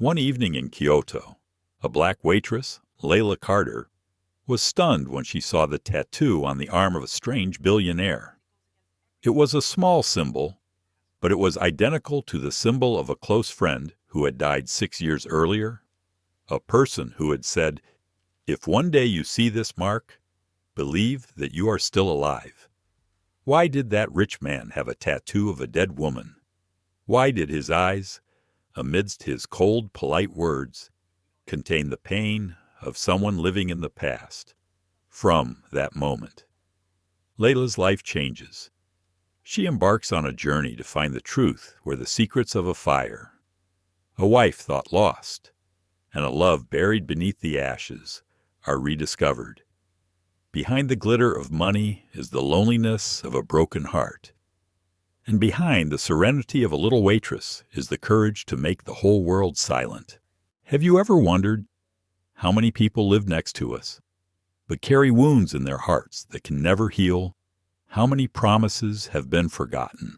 One evening in Kyoto, a black waitress, Layla Carter, was stunned when she saw the tattoo on the arm of a strange billionaire. It was a small symbol, but it was identical to the symbol of a close friend who had died 6 years earlier, a person who had said, "If one day you see this mark, believe that you are still alive." Why did that rich man have a tattoo of a dead woman? Why did his eyes, amidst his cold, polite words, contain the pain of someone living in the past? From that moment, Layla's life changes. She embarks on a journey to find the truth where the secrets of a fire, a wife thought lost, and a love buried beneath the ashes are rediscovered. Behind the glitter of money is the loneliness of a broken heart. And behind the serenity of a little waitress is the courage to make the whole world silent. Have you ever wondered how many people live next to us, but carry wounds in their hearts that can never heal? How many promises have been forgotten,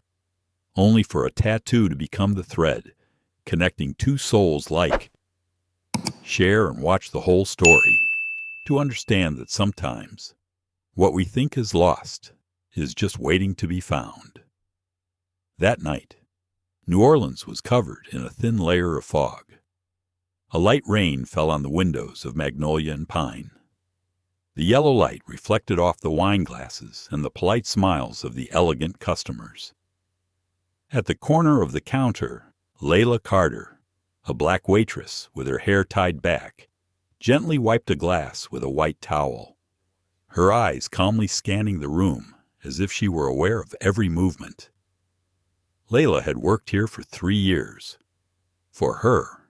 only for a tattoo to become the thread connecting two souls like? Share and watch the whole story to understand that sometimes what we think is lost is just waiting to be found. That night, New Orleans was covered in a thin layer of fog. A light rain fell on the windows of Magnolia Pine. The yellow light reflected off the wine glasses and the polite smiles of the elegant customers. At the corner of the counter, Layla Carter, a black waitress with her hair tied back, gently wiped a glass with a white towel, her eyes calmly scanning the room as if she were aware of every movement. Layla had worked here for 3 years. For her,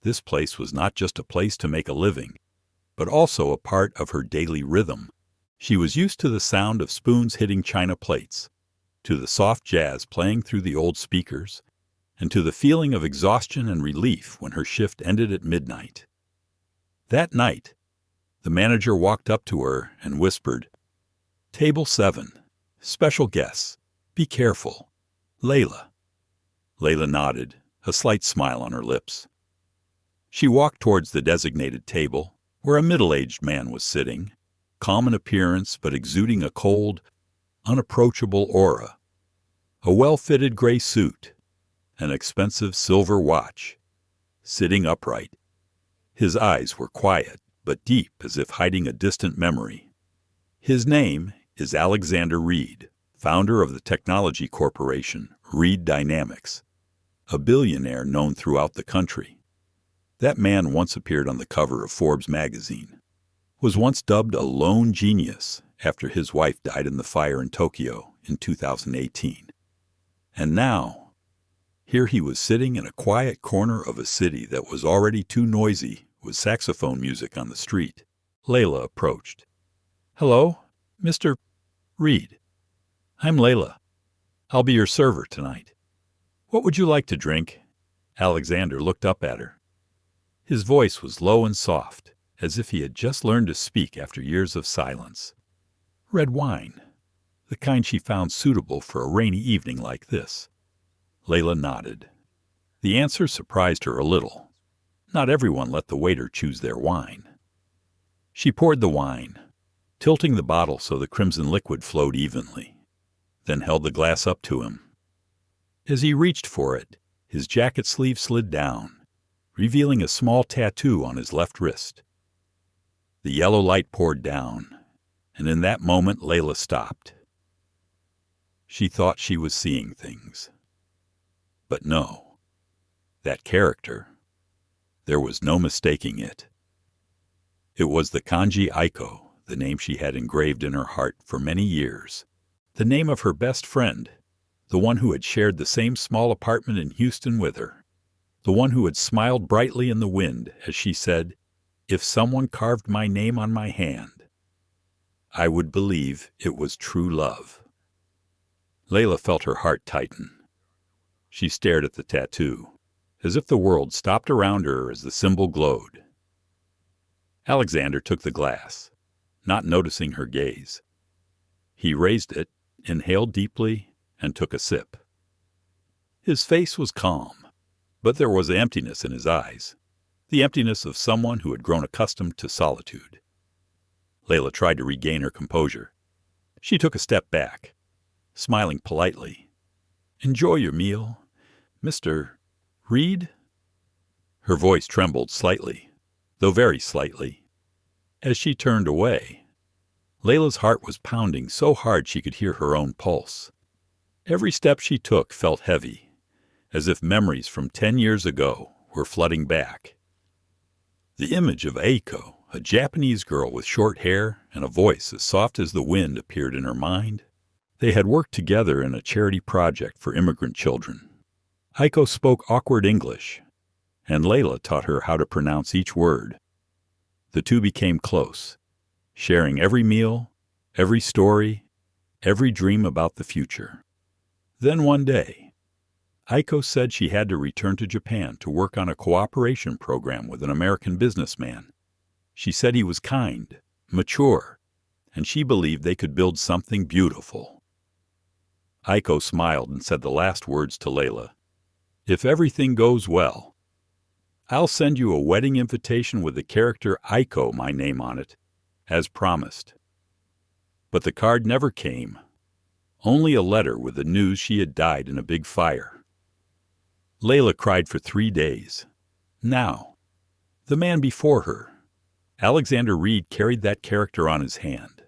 this place was not just a place to make a living, but also a part of her daily rhythm. She was used to the sound of spoons hitting china plates, to the soft jazz playing through the old speakers, and to the feeling of exhaustion and relief when her shift ended at midnight. That night, the manager walked up to her and whispered, "Table 7, special guests, be careful, Layla." Layla nodded, a slight smile on her lips. She walked towards the designated table, where a middle-aged man was sitting, calm in appearance but exuding a cold, unapproachable aura. A well-fitted gray suit, an expensive silver watch, sitting upright. His eyes were quiet but deep, as if hiding a distant memory. His name is Alexander Reed, founder of the technology corporation Reed Dynamics, a billionaire known throughout the country. That man once appeared on the cover of Forbes magazine, was once dubbed a lone genius after his wife died in the fire in Tokyo in 2018. And now, here he was sitting in a quiet corner of a city that was already too noisy with saxophone music on the street. Layla approached. "Hello, Mr. Reed. I'm Layla. I'll be your server tonight. What would you like to drink?" Alexander looked up at her. His voice was low and soft, as if he had just learned to speak after years of silence. "Red wine, the kind she found suitable for a rainy evening like this." Layla nodded. The answer surprised her a little. Not everyone let the waiter choose their wine. She poured the wine, tilting the bottle so the crimson liquid flowed evenly, then held the glass up to him. As he reached for it, his jacket sleeve slid down, revealing a small tattoo on his left wrist. The yellow light poured down, and in that moment Layla stopped. She thought she was seeing things. But no, that character, there was no mistaking it. It was the kanji Aiko, the name she had engraved in her heart for many years, the name of her best friend, the one who had shared the same small apartment in Houston with her, the one who had smiled brightly in the wind as she said, "If someone carved my name on my hand, I would believe it was true love." Layla felt her heart tighten. She stared at the tattoo, as if the world stopped around her as the symbol glowed. Alexander took the glass, not noticing her gaze. He raised it, inhaled deeply, and took a sip. His face was calm, but there was emptiness in his eyes, the emptiness of someone who had grown accustomed to solitude. Layla tried to regain her composure. She took a step back, smiling politely. "Enjoy your meal, Mr. Reed?" Her voice trembled slightly, though very slightly, as she turned away. Layla's heart was pounding so hard she could hear her own pulse. Every step she took felt heavy, as if memories from 10 years ago were flooding back. The image of Aiko, a Japanese girl with short hair and a voice as soft as the wind, appeared in her mind. They had worked together in a charity project for immigrant children. Aiko spoke awkward English, and Layla taught her how to pronounce each word. The two became close, sharing every meal, every story, every dream about the future. Then one day, Aiko said she had to return to Japan to work on a cooperation program with an American businessman. She said he was kind, mature, and she believed they could build something beautiful. Aiko smiled and said the last words to Layla. "If everything goes well, I'll send you a wedding invitation with the character Aiko, my name on it, as promised." But the card never came, only a letter with the news she had died in a big fire. Layla cried for 3 days. Now, the man before her, Alexander Reed, carried that character on his hand.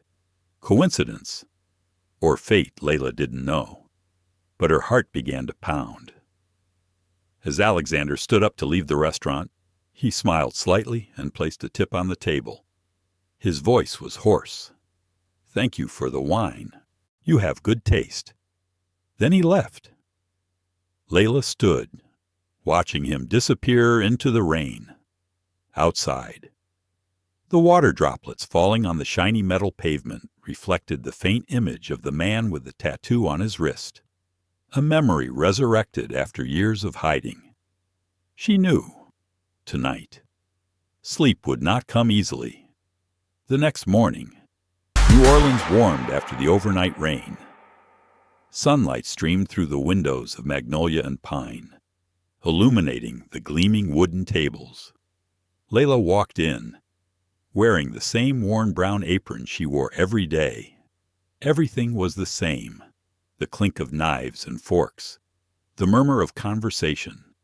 Coincidence, or fate, Layla didn't know, but her heart began to pound. As Alexander stood up to leave the restaurant, he smiled slightly and placed a tip on the table. His voice was hoarse. "Thank you for the wine. You have good taste." Then he left. Layla stood, watching him disappear into the rain. Outside, the water droplets falling on the shiny metal pavement reflected the faint image of the man with the tattoo on his wrist, a memory resurrected after years of hiding. She knew, tonight, sleep would not come easily. The next morning, New Orleans warmed after the overnight rain. Sunlight streamed through the windows of Magnolia Pine, illuminating the gleaming wooden tables. Layla walked in, wearing the same worn brown apron she wore every day. Everything was the same: the clink of knives and forks, the murmur of conversation,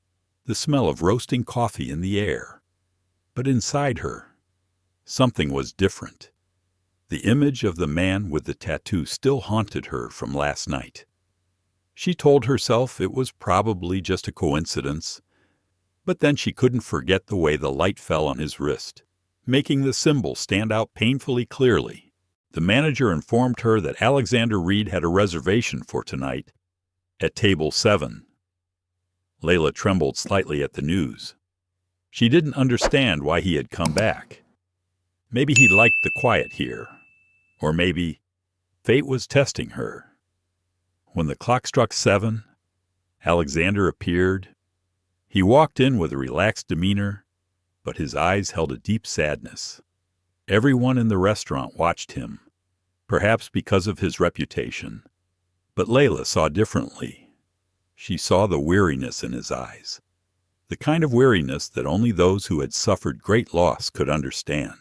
the smell of roasting coffee in the air. But inside her, something was different. The image of the man with the tattoo still haunted her from last night. She told herself it was probably just a coincidence, but then she couldn't forget the way the light fell on his wrist, making the symbol stand out painfully clearly. The manager informed her that Alexander Reed had a reservation for tonight at table 7. Layla trembled slightly at the news. She didn't understand why he had come back. Maybe he liked the quiet here, or maybe fate was testing her. When the clock struck 7, Alexander appeared. He walked in with a relaxed demeanor, but his eyes held a deep sadness. Everyone in the restaurant watched him, perhaps because of his reputation, but Layla saw differently. She saw the weariness in his eyes, the kind of weariness that only those who had suffered great loss could understand.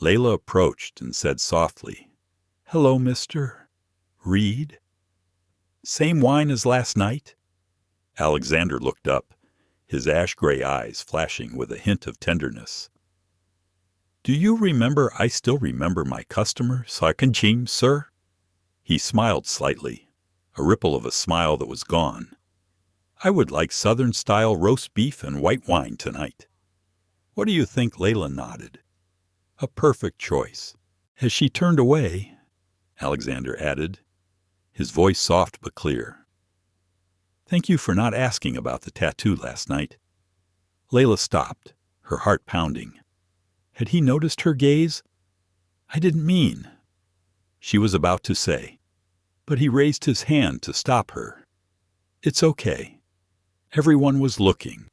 Layla approached and said softly, "Hello, Mr. Reed. Same wine as last night?" Alexander looked up, his ash-gray eyes flashing with a hint of tenderness. "Do you remember I still remember my customer, Sarkanchim, sir?" He smiled slightly, a ripple of a smile that was gone. "I would like Southern-style roast beef and white wine tonight. What do you think?" Layla nodded. "A perfect choice." As she turned away, Alexander added, his voice soft but clear, "Thank you for not asking about the tattoo last night." Layla stopped, her heart pounding. Had he noticed her gaze? "I didn't mean," she was about to say, but he raised his hand to stop her. "It's okay. Everyone was looking,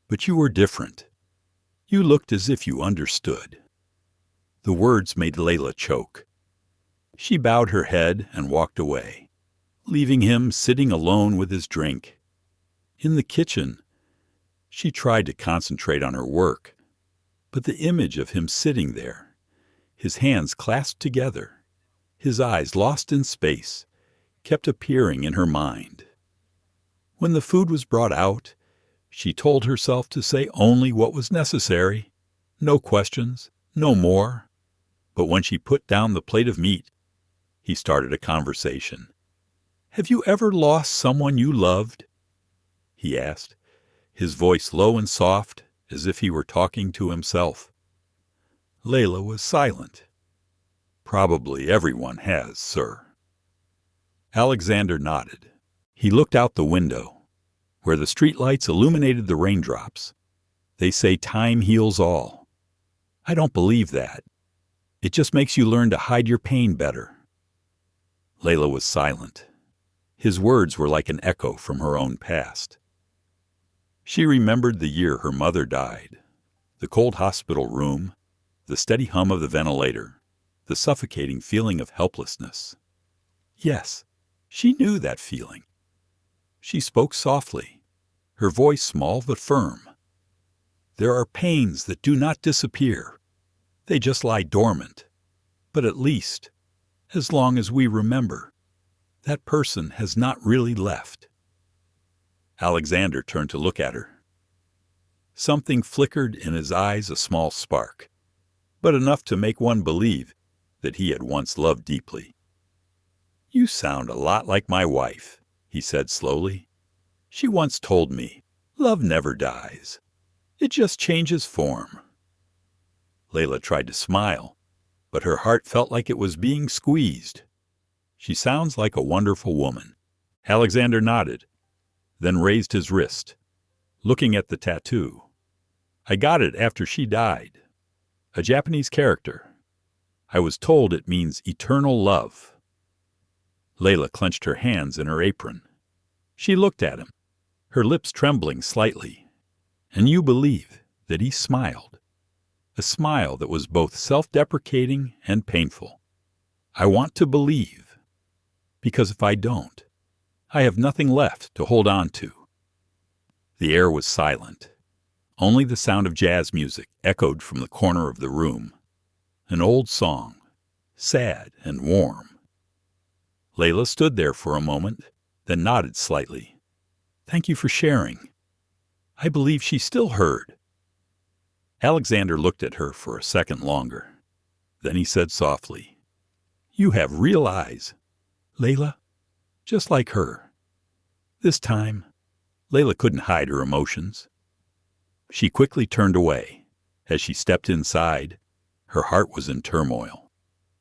but you were different. You looked as if you understood." The words made Layla choke. She bowed her head and walked away, leaving him sitting alone with his drink. In the kitchen, she tried to concentrate on her work, but the image of him sitting there, his hands clasped together, his eyes lost in space, kept appearing in her mind. When the food was brought out, she told herself to say only what was necessary, no questions, no more. But when she put down the plate of meat, he started a conversation. "Have you ever lost someone you loved?" he asked, his voice low and soft, as if he were talking to himself. Layla was silent. "Probably everyone has, sir." Alexander nodded. He looked out the window, where the streetlights illuminated the raindrops. "They say time heals all. I don't believe that. It just makes you learn to hide your pain better." Layla was silent. His words were like an echo from her own past. She remembered the year her mother died, the cold hospital room, the steady hum of the ventilator, the suffocating feeling of helplessness. Yes, she knew that feeling. She spoke softly, her voice small but firm. "There are pains that do not disappear. They just lie dormant. But at least, as long as we remember, that person has not really left." Alexander turned to look at her. Something flickered in his eyes, a small spark, but enough to make one believe that he had once loved deeply. "You sound a lot like my wife," he said slowly. "She once told me, love never dies. It just changes form." Layla tried to smile, but her heart felt like it was being squeezed. "She sounds like a wonderful woman." Alexander nodded, then raised his wrist, looking at the tattoo. "I got it after she died. A Japanese character. I was told it means eternal love." Layla clenched her hands in her apron. She looked at him, her lips trembling slightly. And you believe that he smiled. A smile that was both self-deprecating and painful. "I want to believe, because if I don't, I have nothing left to hold on to." The air was silent. Only the sound of jazz music echoed from the corner of the room. An old song, sad and warm. Layla stood there for a moment, then nodded slightly. "Thank you for sharing." I believe she still heard. Alexander looked at her for a second longer. Then he said softly, "You have real eyes, Layla, just like her." This time, Layla couldn't hide her emotions. She quickly turned away. As she stepped inside, her heart was in turmoil.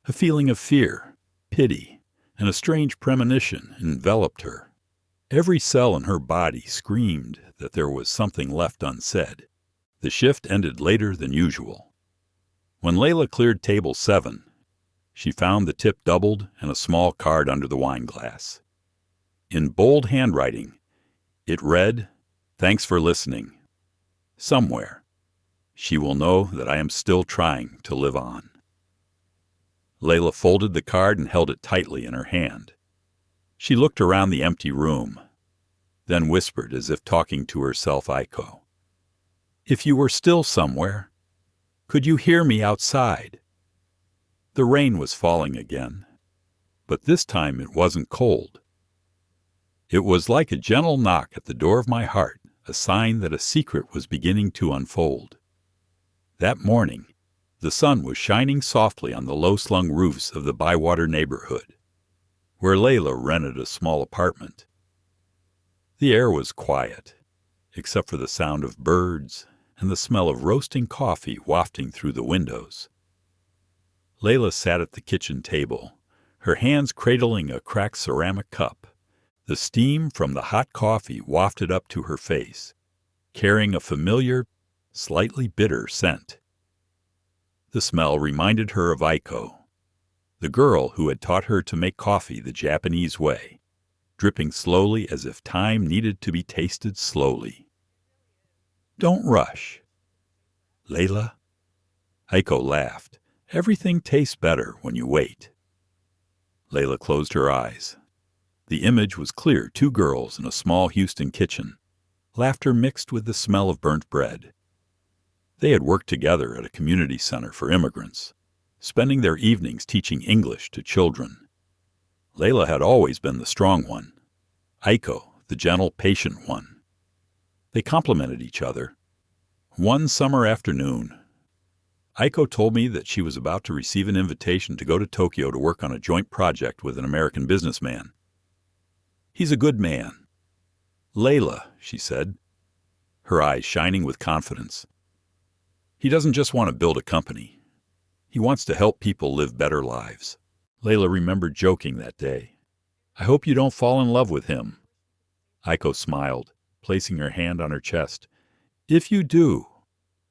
A feeling of fear, pity, and a strange premonition enveloped her. Every cell in her body screamed that there was something left unsaid. The shift ended later than usual. When Layla cleared table 7, she found the tip doubled and a small card under the wine glass. In bold handwriting, it read, "Thanks for listening. Somewhere, she will know that I am still trying to live on." Layla folded the card and held it tightly in her hand. She looked around the empty room, then whispered as if talking to herself, Aiko, "If you were still somewhere, could you hear me outside?" The rain was falling again, but this time it wasn't cold. It was like a gentle knock at the door of my heart, a sign that a secret was beginning to unfold. That morning, the sun was shining softly on the low-slung roofs of the Bywater neighborhood, where Layla rented a small apartment. The air was quiet, except for the sound of birds and the smell of roasting coffee wafting through the windows. Layla sat at the kitchen table, her hands cradling a cracked ceramic cup. The steam from the hot coffee wafted up to her face, carrying a familiar, slightly bitter scent. The smell reminded her of Aiko, the girl who had taught her to make coffee the Japanese way, dripping slowly as if time needed to be tasted slowly. "Don't rush, Layla." Aiko laughed. "Everything tastes better when you wait." Layla closed her eyes. The image was clear: 2 girls in a small Houston kitchen, laughter mixed with the smell of burnt bread. They had worked together at a community center for immigrants, spending their evenings teaching English to children. Layla had always been the strong one, Aiko, the gentle, patient one. They complemented each other. One summer afternoon, Aiko told me that she was about to receive an invitation to go to Tokyo to work on a joint project with an American businessman. "He's a good man." "Layla," she said, her eyes shining with confidence. "He doesn't just want to build a company. He wants to help people live better lives." Layla remembered joking that day. "I hope you don't fall in love with him." Aiko smiled, placing her hand on her chest. "If you do,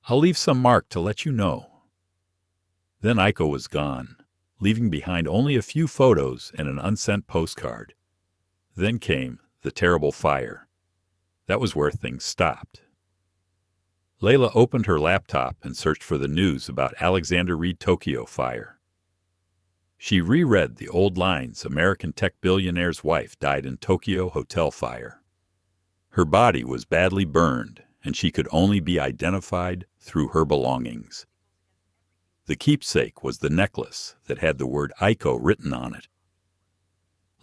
I'll leave some mark to let you know." Then Aiko was gone, leaving behind only a few photos and an unsent postcard. Then came the terrible fire. That was where things stopped. Layla opened her laptop and searched for the news about Alexander Reed Tokyo fire. She reread the old lines, "American tech billionaire's wife died in Tokyo hotel fire." Her body was badly burned, and she could only be identified through her belongings. The keepsake was the necklace that had the word Aiko written on it.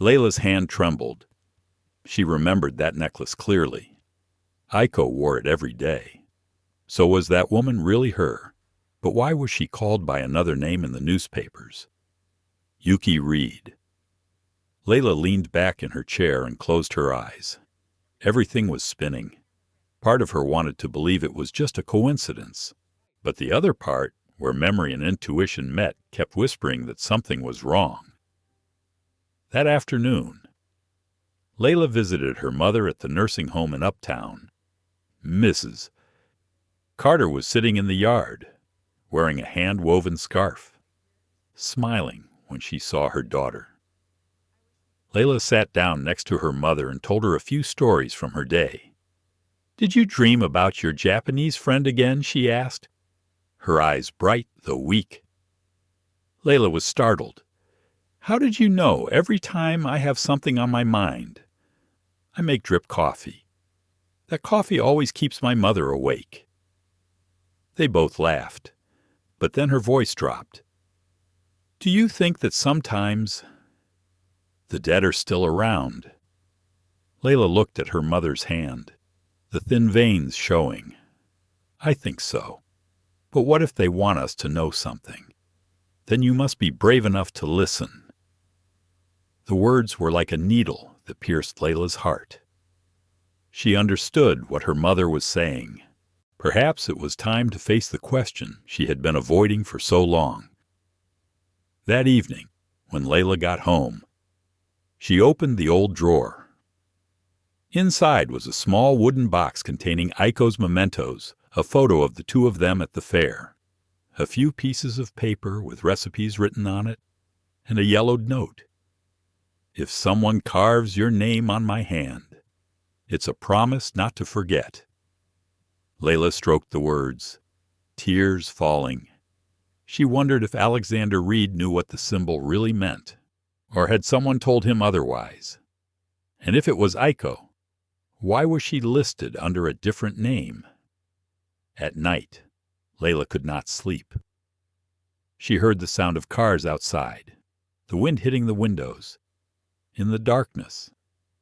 Layla's hand trembled. She remembered that necklace clearly. Aiko wore it every day. So was that woman really her? But why was she called by another name in the newspapers? Yuki Reed. Layla leaned back in her chair and closed her eyes. Everything was spinning. Part of her wanted to believe it was just a coincidence, but the other part, where memory and intuition met, kept whispering that something was wrong. That afternoon, Layla visited her mother at the nursing home in Uptown. Mrs. Carter was sitting in the yard, wearing a hand-woven scarf, smiling when she saw her daughter. Layla sat down next to her mother and told her a few stories from her day. "Did you dream about your Japanese friend again?" she asked, her eyes bright though weak. Layla was startled. "How did you know every time I have something on my mind? I make drip coffee. That coffee always keeps my mother awake." They both laughed, but then her voice dropped. "Do you think that sometimes the dead are still around?" Layla looked at her mother's hand, the thin veins showing. "I think so. But what if they want us to know something? Then you must be brave enough to listen." The words were like a needle that pierced Layla's heart. She understood what her mother was saying. Perhaps it was time to face the question she had been avoiding for so long. That evening, when Layla got home, she opened the old drawer. Inside was a small wooden box containing Aiko's mementos, a photo of the two of them at the fair, a few pieces of paper with recipes written on it, and a yellowed note. "If someone carves your name on my hand, it's a promise not to forget." Layla stroked the words, tears falling. She wondered if Alexander Reed knew what the symbol really meant, or had someone told him otherwise. And if it was Aiko, why was she listed under a different name? At night, Layla could not sleep. She heard the sound of cars outside, the wind hitting the windows. In the darkness,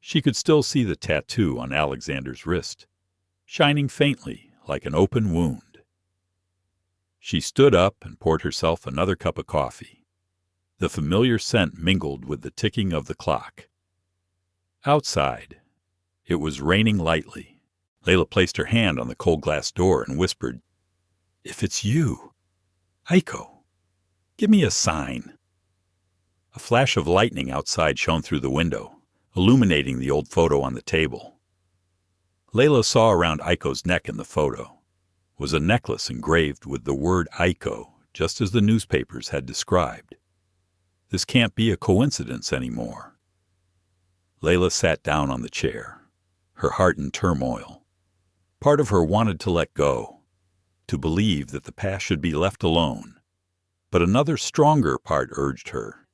she could still see the tattoo on Alexander's wrist, shining faintly like an open wound. She stood up and poured herself another cup of coffee. The familiar scent mingled with the ticking of the clock. Outside, it was raining lightly. Layla placed her hand on the cold glass door and whispered, "If it's you, Aiko, give me a sign." A flash of lightning outside shone through the window, illuminating the old photo on the table. Layla saw around Aiko's neck in the photo was a necklace engraved with the word Aiko, just as the newspapers had described. This can't be a coincidence anymore. Layla sat down on the chair, her heart in turmoil. Part of her wanted to let go, to believe that the past should be left alone. But another stronger part urged her,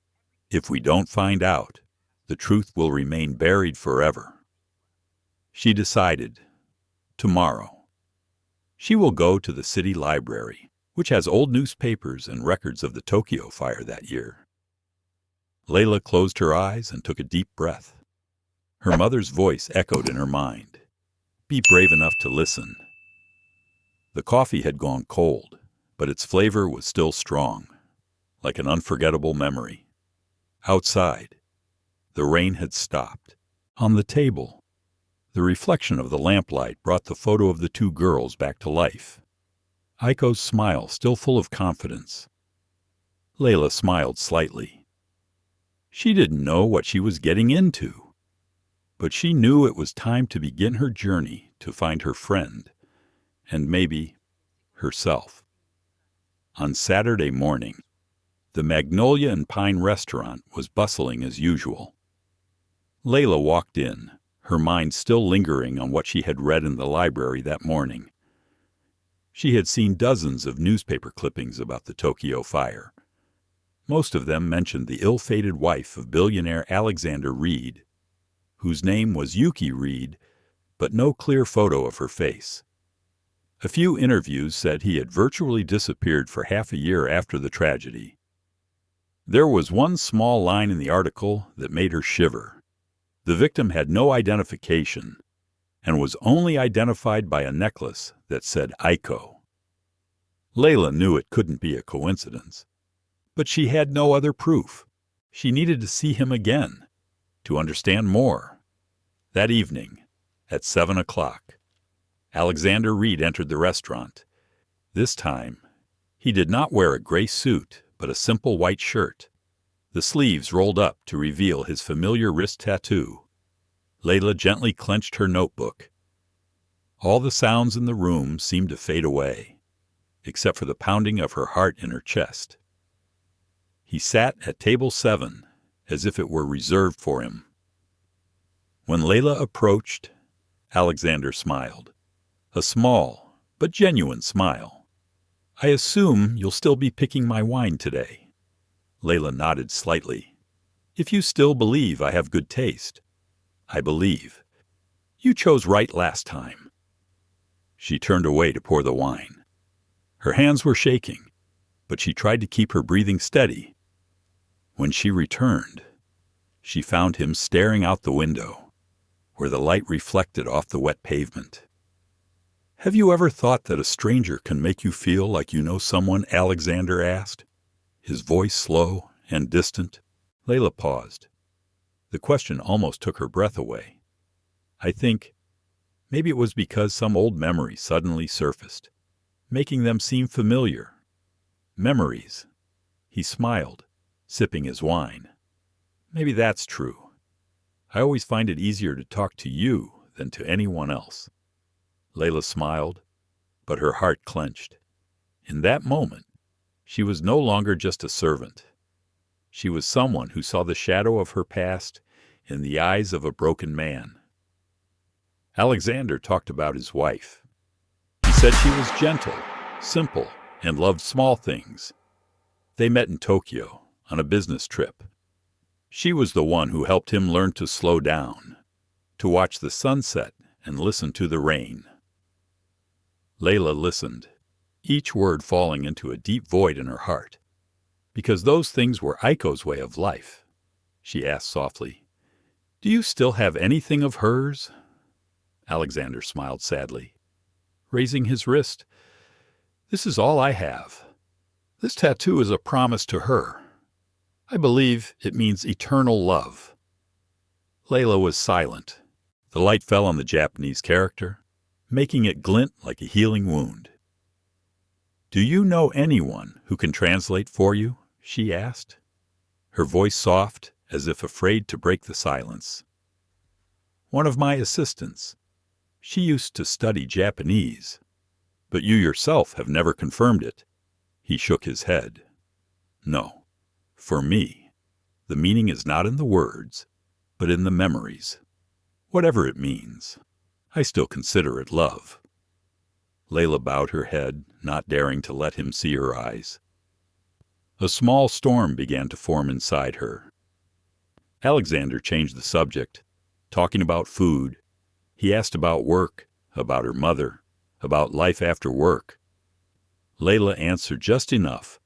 if we don't find out, the truth will remain buried forever. She decided, Tomorrow. She will go to the city library, which has old newspapers and records of the Tokyo fire that year. Layla closed her eyes and took a deep breath. Her mother's voice echoed in her mind. Be brave enough to listen. The coffee had gone cold, but its flavor was still strong, like an unforgettable memory. Outside, the rain had stopped. On the table, the reflection of the lamplight brought the photo of the two girls back to life. Aiko's smile still full of confidence. Layla smiled slightly. She didn't know what she was getting into, but she knew it was time to begin her journey to find her friend, and maybe herself. On Saturday morning, the Magnolia Pine restaurant was bustling as usual. Layla walked in, her mind still lingering on what she had read in the library that morning. She had seen dozens of newspaper clippings about the Tokyo fire. Most of them mentioned the ill-fated wife of billionaire Alexander Reed, whose name was Yuki Reed, but no clear photo of her face. A few interviews said he had virtually disappeared for half a year after the tragedy. There was one small line in the article that made her shiver. The victim had no identification and was only identified by a necklace that said Aiko. Layla knew it couldn't be a coincidence, but she had no other proof. She needed to see him again, to understand more. That evening, at 7 o'clock, Alexander Reed entered the restaurant. This time, he did not wear a gray suit, but a simple white shirt, the sleeves rolled up to reveal his familiar wrist tattoo. Layla gently clenched her notebook. All the sounds in the room seemed to fade away, except for the pounding of her heart in her chest. He sat at table 7, as if it were reserved for him. When Layla approached, Alexander smiled. A small, but genuine smile. I assume you'll still be picking my wine today. Layla nodded slightly. If you still believe I have good taste. I believe. You chose right last time. She turned away to pour the wine. Her hands were shaking, but she tried to keep her breathing steady. When she returned, she found him staring out the window, where the light reflected off the wet pavement. Have you ever thought that a stranger can make you feel like you know someone? Alexander asked, his voice slow and distant. Layla paused. The question almost took her breath away. I think maybe it was because some old memory suddenly surfaced, making them seem familiar. Memories. He smiled, sipping his wine. Maybe that's true. I always find it easier to talk to you than to anyone else. Layla smiled, but her heart clenched. In that moment, she was no longer just a servant. She was someone who saw the shadow of her past in the eyes of a broken man. Alexander talked about his wife. He said she was gentle, simple, and loved small things. They met in Tokyo on a business trip. She was the one who helped him learn to slow down, to watch the sunset and listen to the rain. Layla listened, each word falling into a deep void in her heart. Because those things were Aiko's way of life. She asked softly, Do you still have anything of hers? Alexander smiled sadly, raising his wrist. This is all I have. This tattoo is a promise to her. I believe it means eternal love. Layla was silent. The light fell on the Japanese character, making it glint like a healing wound. Do you know anyone who can translate for you? She asked, her voice soft as if afraid to break the silence. One of my assistants. She used to study Japanese, but you yourself have never confirmed it. He shook his head. No, for me, the meaning is not in the words, but in the memories. Whatever it means, I still consider it love. Layla bowed her head, not daring to let him see her eyes. A small storm began to form inside her. Alexander changed the subject, talking about food. He asked about work, about her mother, about life after work. Layla answered just enough,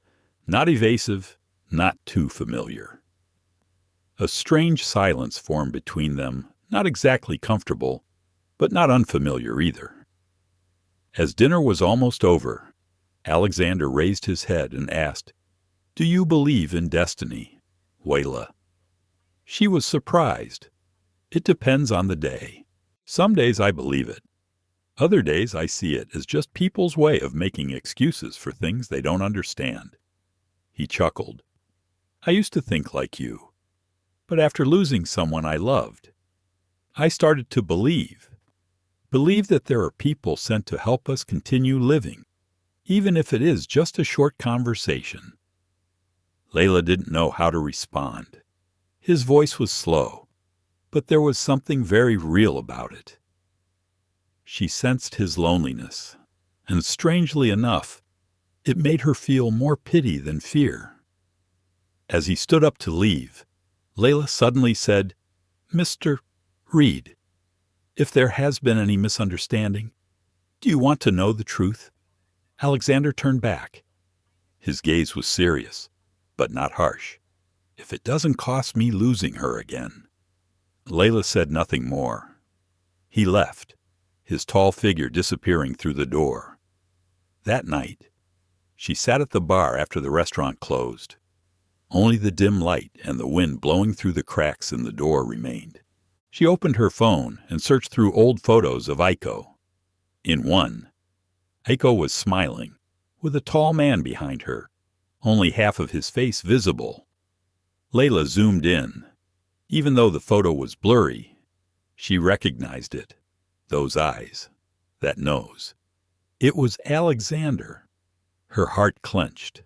not evasive, not too familiar. A strange silence formed between them, not exactly comfortable, but not unfamiliar either. As dinner was almost over, Alexander raised his head and asked, "Do you believe in destiny, Layla?" She was surprised. "It depends on the day. Some days I believe it. Other days I see it as just people's way of making excuses for things they don't understand." He chuckled. "I used to think like you. But after losing someone I loved, I started to believe that there are people sent to help us continue living, even if it is just a short conversation." Layla didn't know how to respond. His voice was slow, but there was something very real about it. She sensed his loneliness, and strangely enough, it made her feel more pity than fear. As he stood up to leave, Layla suddenly said, "Mr. Reed, if there has been any misunderstanding, do you want to know the truth?" Alexander turned back. His gaze was serious, but not harsh. "If it doesn't cost me losing her again." Layla said nothing more. He left, his tall figure disappearing through the door. That night, she sat at the bar after the restaurant closed. Only the dim light and the wind blowing through the cracks in the door remained. She opened her phone and searched through old photos of Aiko. In one, Aiko was smiling, with a tall man behind her, only half of his face visible. Layla zoomed in. Even though the photo was blurry, she recognized it. Those eyes, that nose. It was Alexander. Her heart clenched.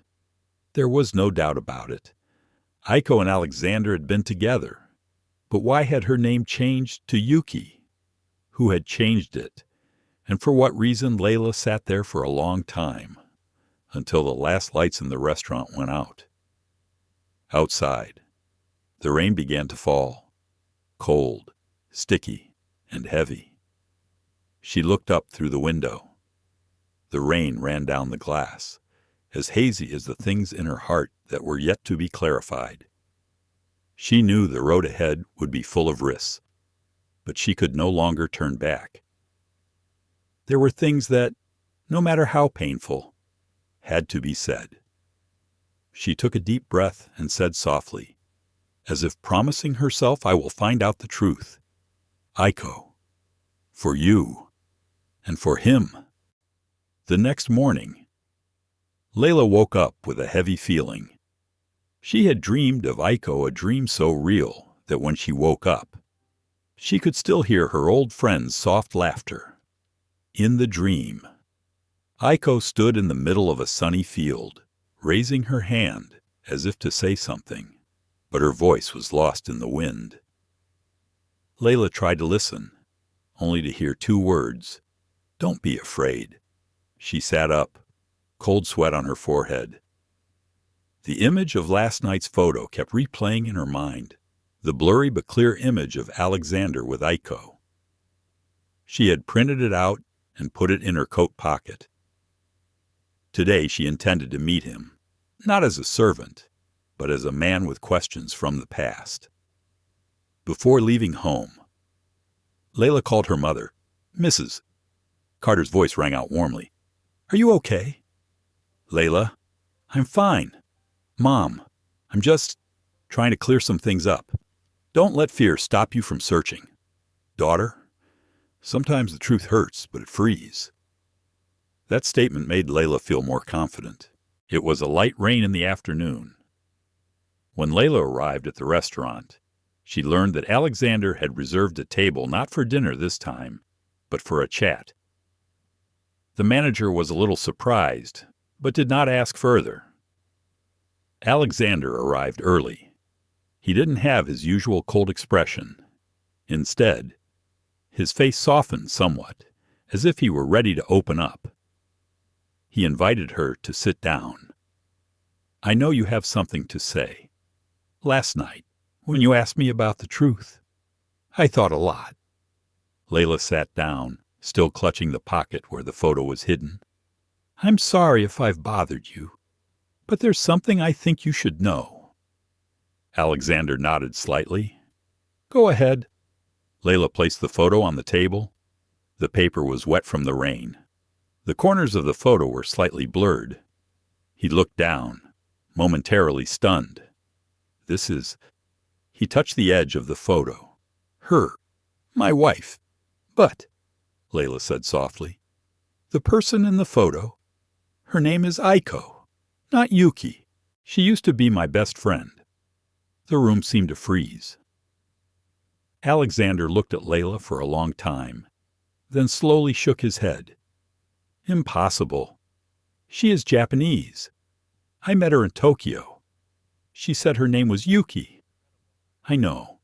There was no doubt about it. Aiko and Alexander had been together. But why had her name changed to Yuki? Who had changed it? And for what reason? Layla sat there for a long time, until the last lights in the restaurant went out. Outside, the rain began to fall, cold, sticky, and heavy. She looked up through the window. The rain ran down the glass, as hazy as the things in her heart that were yet to be clarified. She knew the road ahead would be full of risks, but she could no longer turn back. There were things that, no matter how painful, had to be said. She took a deep breath and said softly, as if promising herself, "I will find out the truth. Aiko, for you, and for him." The next morning, Layla woke up with a heavy feeling. She had dreamed of Aiko, a dream so real that when she woke up, she could still hear her old friend's soft laughter. In the dream, Aiko stood in the middle of a sunny field, raising her hand as if to say something, but her voice was lost in the wind. Layla tried to listen, only to hear two words, "Don't be afraid." She sat up, cold sweat on her forehead. The image of last night's photo kept replaying in her mind, the blurry but clear image of Alexander with Aiko. She had printed it out and put it in her coat pocket. Today she intended to meet him, not as a servant, but as a man with questions from the past. Before leaving home, Layla called her mother. "Mrs." Carter's voice rang out warmly. "Are you okay?" "Layla, I'm fine. Mom, I'm just trying to clear some things up. Don't let fear stop you from searching. Daughter, sometimes the truth hurts, but it frees." That statement made Layla feel more confident. It was a light rain in the afternoon. When Layla arrived at the restaurant, she learned that Alexander had reserved a table not for dinner this time, but for a chat. The manager was a little surprised, but did not ask further. Alexander arrived early. He didn't have his usual cold expression. Instead, his face softened somewhat, as if he were ready to open up. He invited her to sit down. "I know you have something to say. Last night, when you asked me about the truth, I thought a lot." Layla sat down, still clutching the pocket where the photo was hidden. "I'm sorry if I've bothered you, but there's something I think you should know." Alexander nodded slightly. "Go ahead." Layla placed the photo on the table. The paper was wet from the rain. The corners of the photo were slightly blurred. He looked down, momentarily stunned. "This is—" He touched the edge of the photo. "Her. My wife. But," Layla said softly, "the person in the photo, her name is Aiko, not Yuki. She used to be my best friend." The room seemed to freeze. Alexander looked at Layla for a long time, then slowly shook his head. "Impossible. She is Japanese. I met her in Tokyo. She said her name was Yuki." "I know,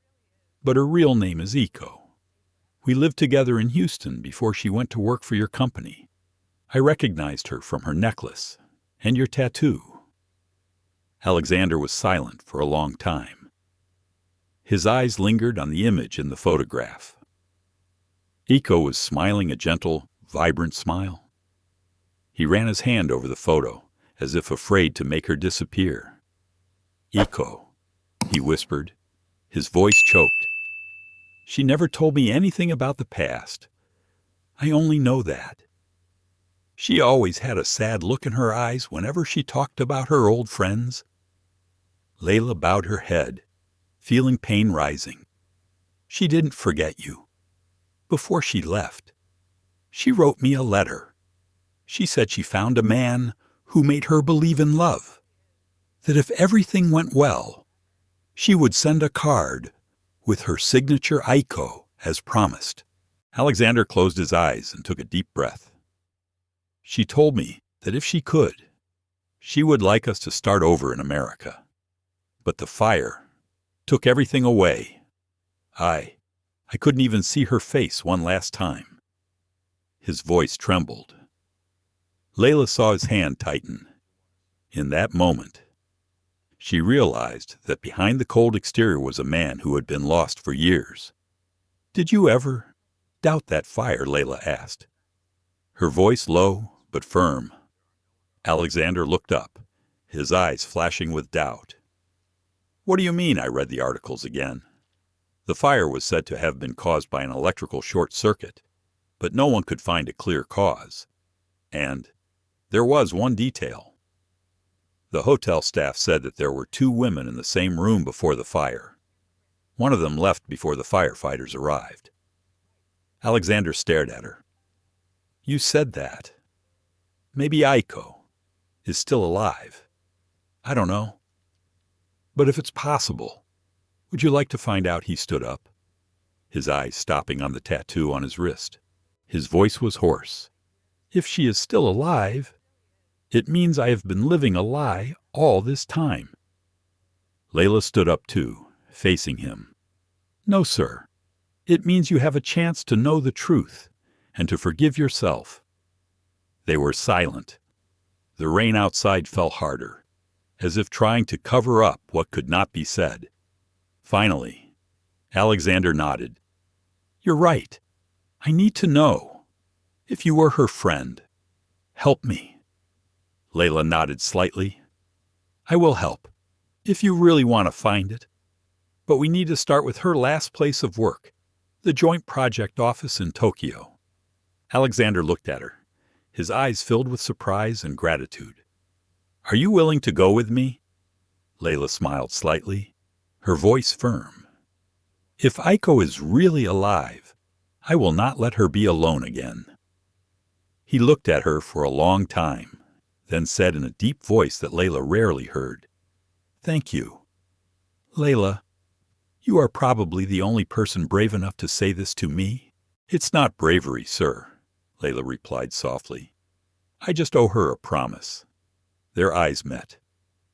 but her real name is Aiko. We lived together in Houston before she went to work for your company. I recognized her from her necklace and your tattoo." Alexander was silent for a long time. His eyes lingered on the image in the photograph. Aiko was smiling a gentle, vibrant smile. He ran his hand over the photo, as if afraid to make her disappear. "Aiko," he whispered, his voice choked. "She never told me anything about the past. I only know that. She always had a sad look in her eyes whenever she talked about her old friends." Layla bowed her head, feeling pain rising. "She didn't forget you. Before she left, she wrote me a letter. She said she found a man who made her believe in love, that if everything went well, she would send a card with her signature Aiko as promised." Alexander closed his eyes and took a deep breath. "She told me that if she could, she would like us to start over in America. But the fire took everything away. I couldn't even see her face one last time." His voice trembled. Layla saw his hand tighten. In that moment, she realized that behind the cold exterior was a man who had been lost for years. "Did you ever doubt that fire?" Layla asked, her voice low but firm. Alexander looked up, his eyes flashing with doubt. "What do you mean?" I read the articles again. The fire was said to have been caused by an electrical short circuit, but no one could find a clear cause. And there was one detail. The hotel staff said that there were 2 women in the same room before the fire. One of them left before the firefighters arrived. Alexander stared at her. "You said that. Maybe Aiko is still alive. I don't know. But if it's possible, would you like to find out?" He stood up, his eyes stopping on the tattoo on his wrist. His voice was hoarse. "If she is still alive, it means I have been living a lie all this time." Layla stood up too, facing him. "No, sir. It means you have a chance to know the truth and to forgive yourself." They were silent. The rain outside fell harder, as if trying to cover up what could not be said. Finally, Alexander nodded. "You're right. I need to know. If you were her friend, help me." Layla nodded slightly. "I will help, if you really want to find it. But we need to start with her last place of work, the joint project office in Tokyo." Alexander looked at her, his eyes filled with surprise and gratitude. "Are you willing to go with me?" Layla smiled slightly, her voice firm. "If Aiko is really alive, I will not let her be alone again." He looked at her for a long time, then said in a deep voice that Layla rarely heard, "Thank you. Layla, you are probably the only person brave enough to say this to me." "It's not bravery, sir," Layla replied softly. "I just owe her a promise." Their eyes met.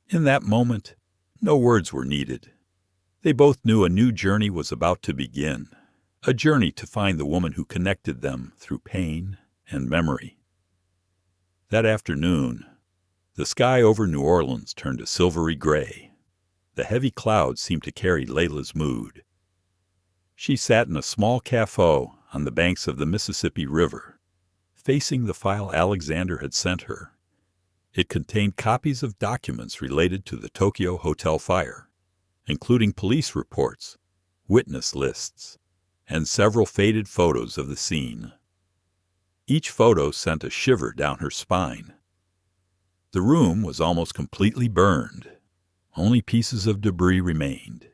In that moment, no words were needed. They both knew a new journey was about to begin, a journey to find the woman who connected them through pain and memory. That afternoon, the sky over New Orleans turned a silvery gray. The heavy clouds seemed to carry Layla's mood. She sat in a small café on the banks of the Mississippi River, facing the file Alexander had sent her. It contained copies of documents related to the Tokyo hotel fire, including police reports, witness lists, and several faded photos of the scene. Each photo sent a shiver down her spine. The room was almost completely burned. Only pieces of debris remained.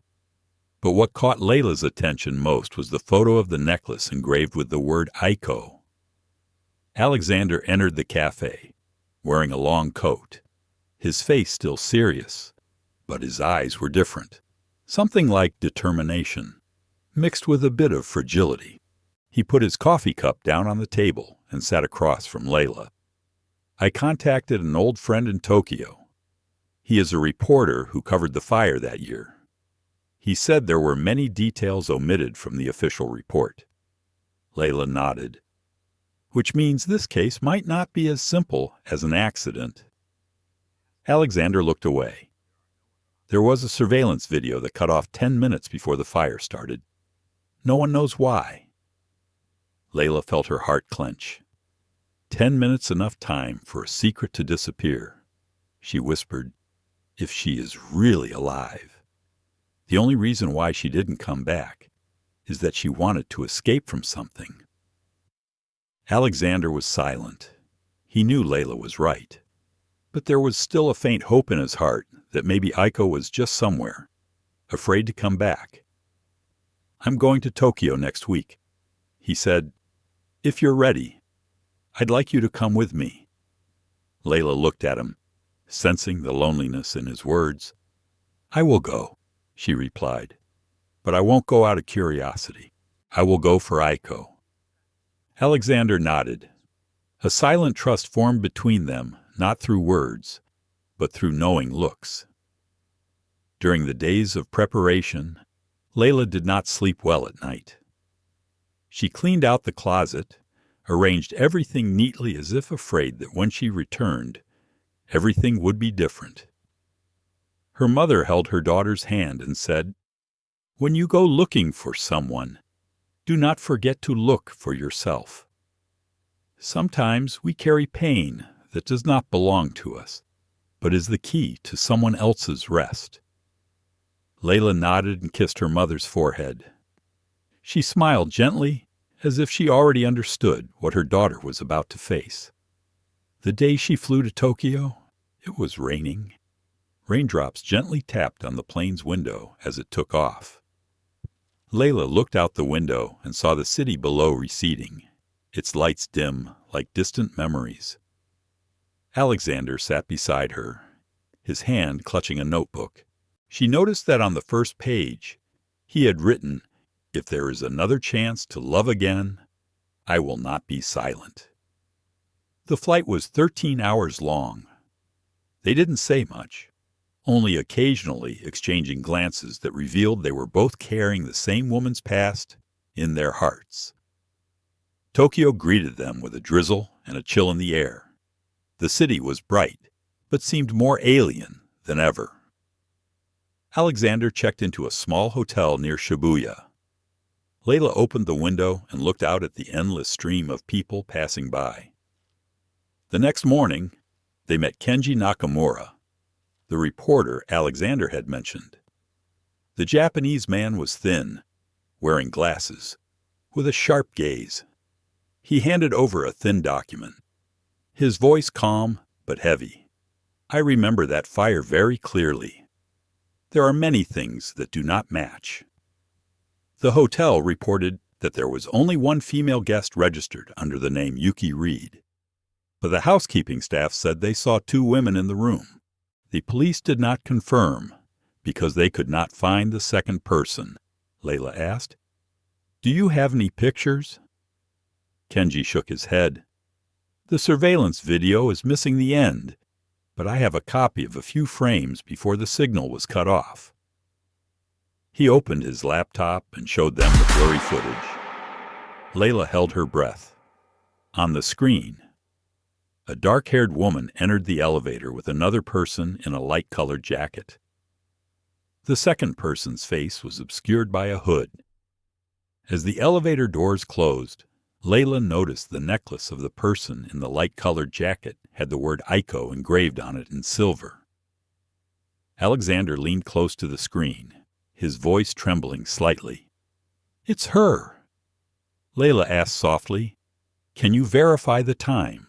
But what caught Layla's attention most was the photo of the necklace engraved with the word Aiko. Alexander entered the cafe, wearing a long coat, his face still serious, but his eyes were different, something like determination, mixed with a bit of fragility. He put his coffee cup down on the table and sat across from Layla. "I contacted an old friend in Tokyo. He is a reporter who covered the fire that year. He said there were many details omitted from the official report." Layla nodded. "Which means this case might not be as simple as an accident." Alexander looked away. There was a surveillance video that cut off 10 minutes before the fire started. No one knows why. Layla felt her heart clench. 10 minutes enough time for a secret to disappear. She whispered, "If she is really alive." The only reason why she didn't come back is that she wanted to escape from something. Alexander was silent. He knew Layla was right. But there was still a faint hope in his heart that maybe Aiko was just somewhere, afraid to come back. "I'm going to Tokyo next week," he said. "If you're ready, I'd like you to come with me." Layla looked at him, sensing the loneliness in his words. "I will go," she replied, "but I won't go out of curiosity. I will go for Aiko." Alexander nodded. A silent trust formed between them, not through words, but through knowing looks. During the days of preparation, Layla did not sleep well at night. She cleaned out the closet, arranged everything neatly as if afraid that when she returned, everything would be different. Her mother held her daughter's hand and said, "When you go looking for someone, do not forget to look for yourself. Sometimes we carry pain that does not belong to us, but is the key to someone else's rest." Layla nodded and kissed her mother's forehead. She smiled gently, as if she already understood what her daughter was about to face. The day she flew to Tokyo, it was raining. Raindrops gently tapped on the plane's window as it took off. Layla looked out the window and saw the city below receding, its lights dim like distant memories. Alexander sat beside her, his hand clutching a notebook. She noticed that on the first page, he had written, "If there is another chance to love again, I will not be silent." The flight was 13 hours long. They didn't say much, only occasionally exchanging glances that revealed they were both carrying the same woman's past in their hearts. Tokyo greeted them with a drizzle and a chill in the air. The city was bright, but seemed more alien than ever. Alexander checked into a small hotel near Shibuya. Layla opened the window and looked out at the endless stream of people passing by. The next morning, they met Kenji Nakamura, the reporter Alexander had mentioned. The Japanese man was thin, wearing glasses, with a sharp gaze. He handed over a thin document, his voice calm but heavy. "I remember that fire very clearly. There are many things that do not match." The hotel reported that there was only one female guest registered under the name Yuki Reed, but the housekeeping staff said they saw 2 women in the room. The police did not confirm because they could not find the second person. Layla asked, "Do you have any pictures?" Kenji shook his head. "The surveillance video is missing the end, but I have a copy of a few frames before the signal was cut off." He opened his laptop and showed them the blurry footage. Layla held her breath. On the screen, a dark-haired woman entered the elevator with another person in a light-colored jacket. The second person's face was obscured by a hood. As the elevator doors closed, Layla noticed the necklace of the person in the light-colored jacket had the word Aiko engraved on it in silver. Alexander leaned close to the screen, his voice trembling slightly. "It's her." Layla asked softly, "Can you verify the time?"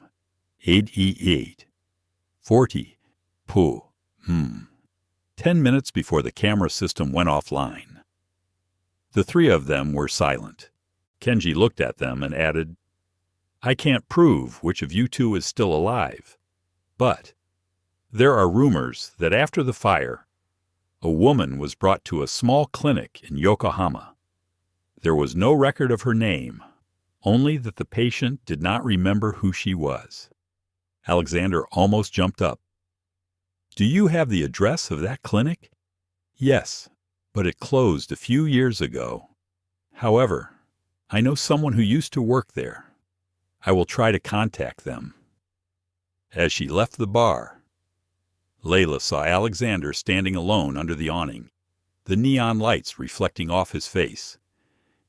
8:08. 40. Pooh. 10 minutes before the camera system went offline. The three of them were silent. Kenji looked at them and added, "I can't prove which of you two is still alive, but there are rumors that after the fire, a woman was brought to a small clinic in Yokohama. There was no record of her name, only that the patient did not remember who she was." Alexander almost jumped up. "Do you have the address of that clinic?" "Yes, but it closed a few years ago. However, I know someone who used to work there. I will try to contact them." As she left the bar, Layla saw Alexander standing alone under the awning, the neon lights reflecting off his face.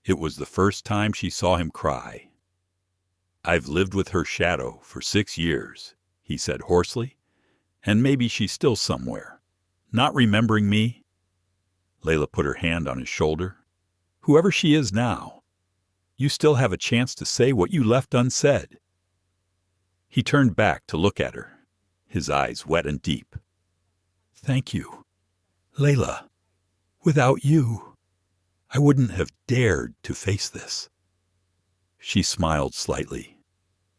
It was the first time she saw him cry. "I've lived with her shadow for 6 years," he said hoarsely, "and maybe she's still somewhere, not remembering me." Layla put her hand on his shoulder. "Whoever she is now, you still have a chance to say what you left unsaid." He turned back to look at her, his eyes wet and deep. "Thank you, Layla. Without you, I wouldn't have dared to face this." She smiled slightly,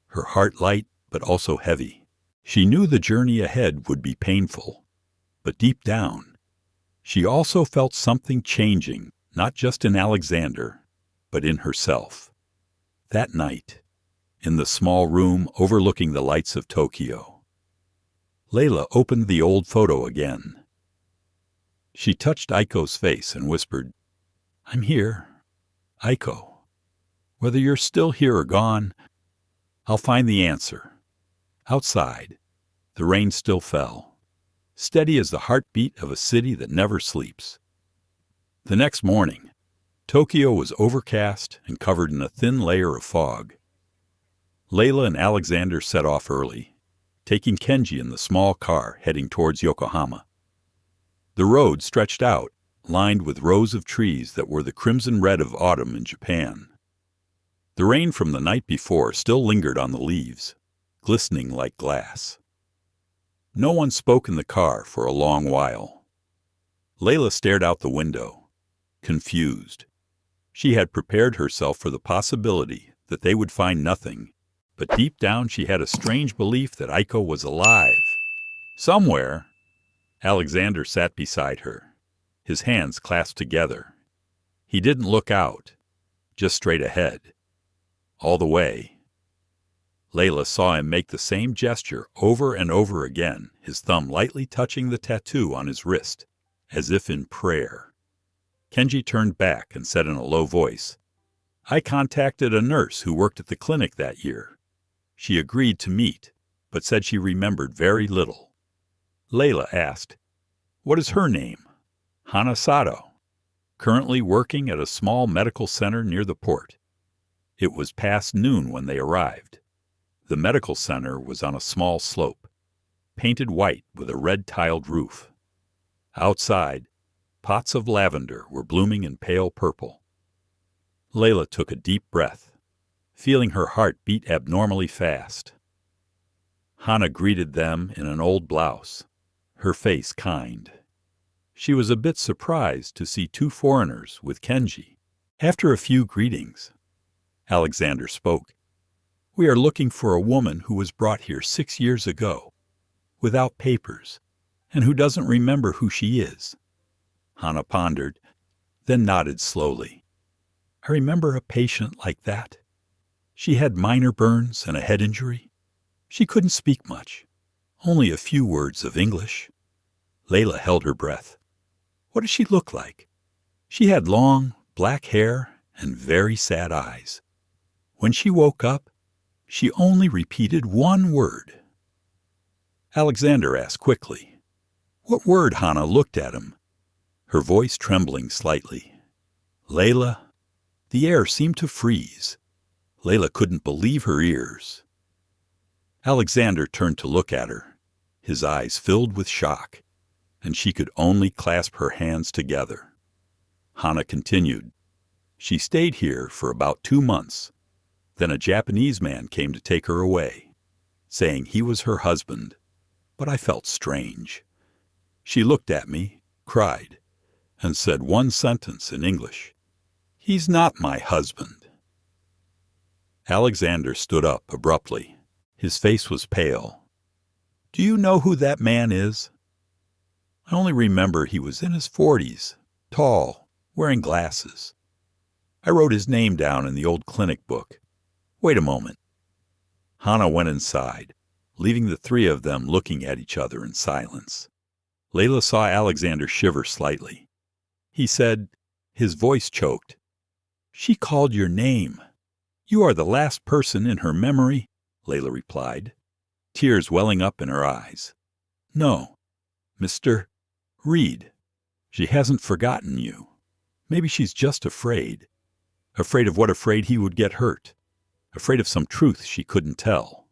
her heart light but also heavy. She knew the journey ahead would be painful, but deep down, she also felt something changing, not just in Alexander, but in herself. That night, in the small room overlooking the lights of Tokyo, Layla opened the old photo again. She touched Aiko's face and whispered, "I'm here, Aiko. Whether you're still here or gone, I'll find the answer." Outside, the rain still fell, steady as the heartbeat of a city that never sleeps. The next morning, Tokyo was overcast and covered in a thin layer of fog. Layla and Alexander set off early, taking Kenji in the small car heading towards Yokohama. The road stretched out, lined with rows of trees that were the crimson red of autumn in Japan. The rain from the night before still lingered on the leaves, glistening like glass. No one spoke in the car for a long while. Layla stared out the window, confused. She had prepared herself for the possibility that they would find nothing, but deep down she had a strange belief that Aiko was alive. Somewhere. Alexander sat beside her, his hands clasped together. He didn't look out, just straight ahead. All the way. Layla saw him make the same gesture over and over again, his thumb lightly touching the tattoo on his wrist, as if in prayer. Kenji turned back and said in a low voice, "I contacted a nurse who worked at the clinic that year. She agreed to meet, but said she remembered very little." Layla asked, "What is her name?" "Hana Sato. Currently working at a small medical center near the port." It was past noon when they arrived. The medical center was on a small slope, painted white with a red-tiled roof. Outside, pots of lavender were blooming in pale purple. Layla took a deep breath, feeling her heart beat abnormally fast. Hana greeted them in an old blouse, her face kind. She was a bit surprised to see 2 foreigners with Kenji. After a few greetings, Alexander spoke. "We are looking for a woman who was brought here 6 years ago, without papers, and who doesn't remember who she is." Hana pondered, then nodded slowly. "I remember a patient like that. She had minor burns and a head injury. She couldn't speak much, only a few words of English." Layla held her breath. "What does she look like?" "She had long, black hair and very sad eyes. When she woke up, she only repeated one word." Alexander asked quickly, "What word?" Hana looked at him, her voice trembling slightly. "Layla, The air seemed to freeze. Layla couldn't believe her ears. Alexander turned to look at her, his eyes filled with shock, and she could only clasp her hands together. Hana continued. She stayed here for about 2 months. Then a Japanese man came to take her away, saying he was her husband, but I felt strange. She looked at me, cried, and said one sentence in English. "He's not my husband." Alexander stood up abruptly. His face was pale. "Do you know who that man is?" "I only remember he was in his 40s, tall, wearing glasses. I wrote his name down in the old clinic book. Wait a moment." Hana went inside, leaving the three of them looking at each other in silence. Layla saw Alexander shiver slightly. He said, his voice choked, "She called your name. You are the last person in her memory," Layla replied, tears welling up in her eyes. "No, Mr. Reed. She hasn't forgotten you. Maybe she's just afraid. Afraid of what? Afraid he would get hurt. Afraid of some truth she couldn't tell."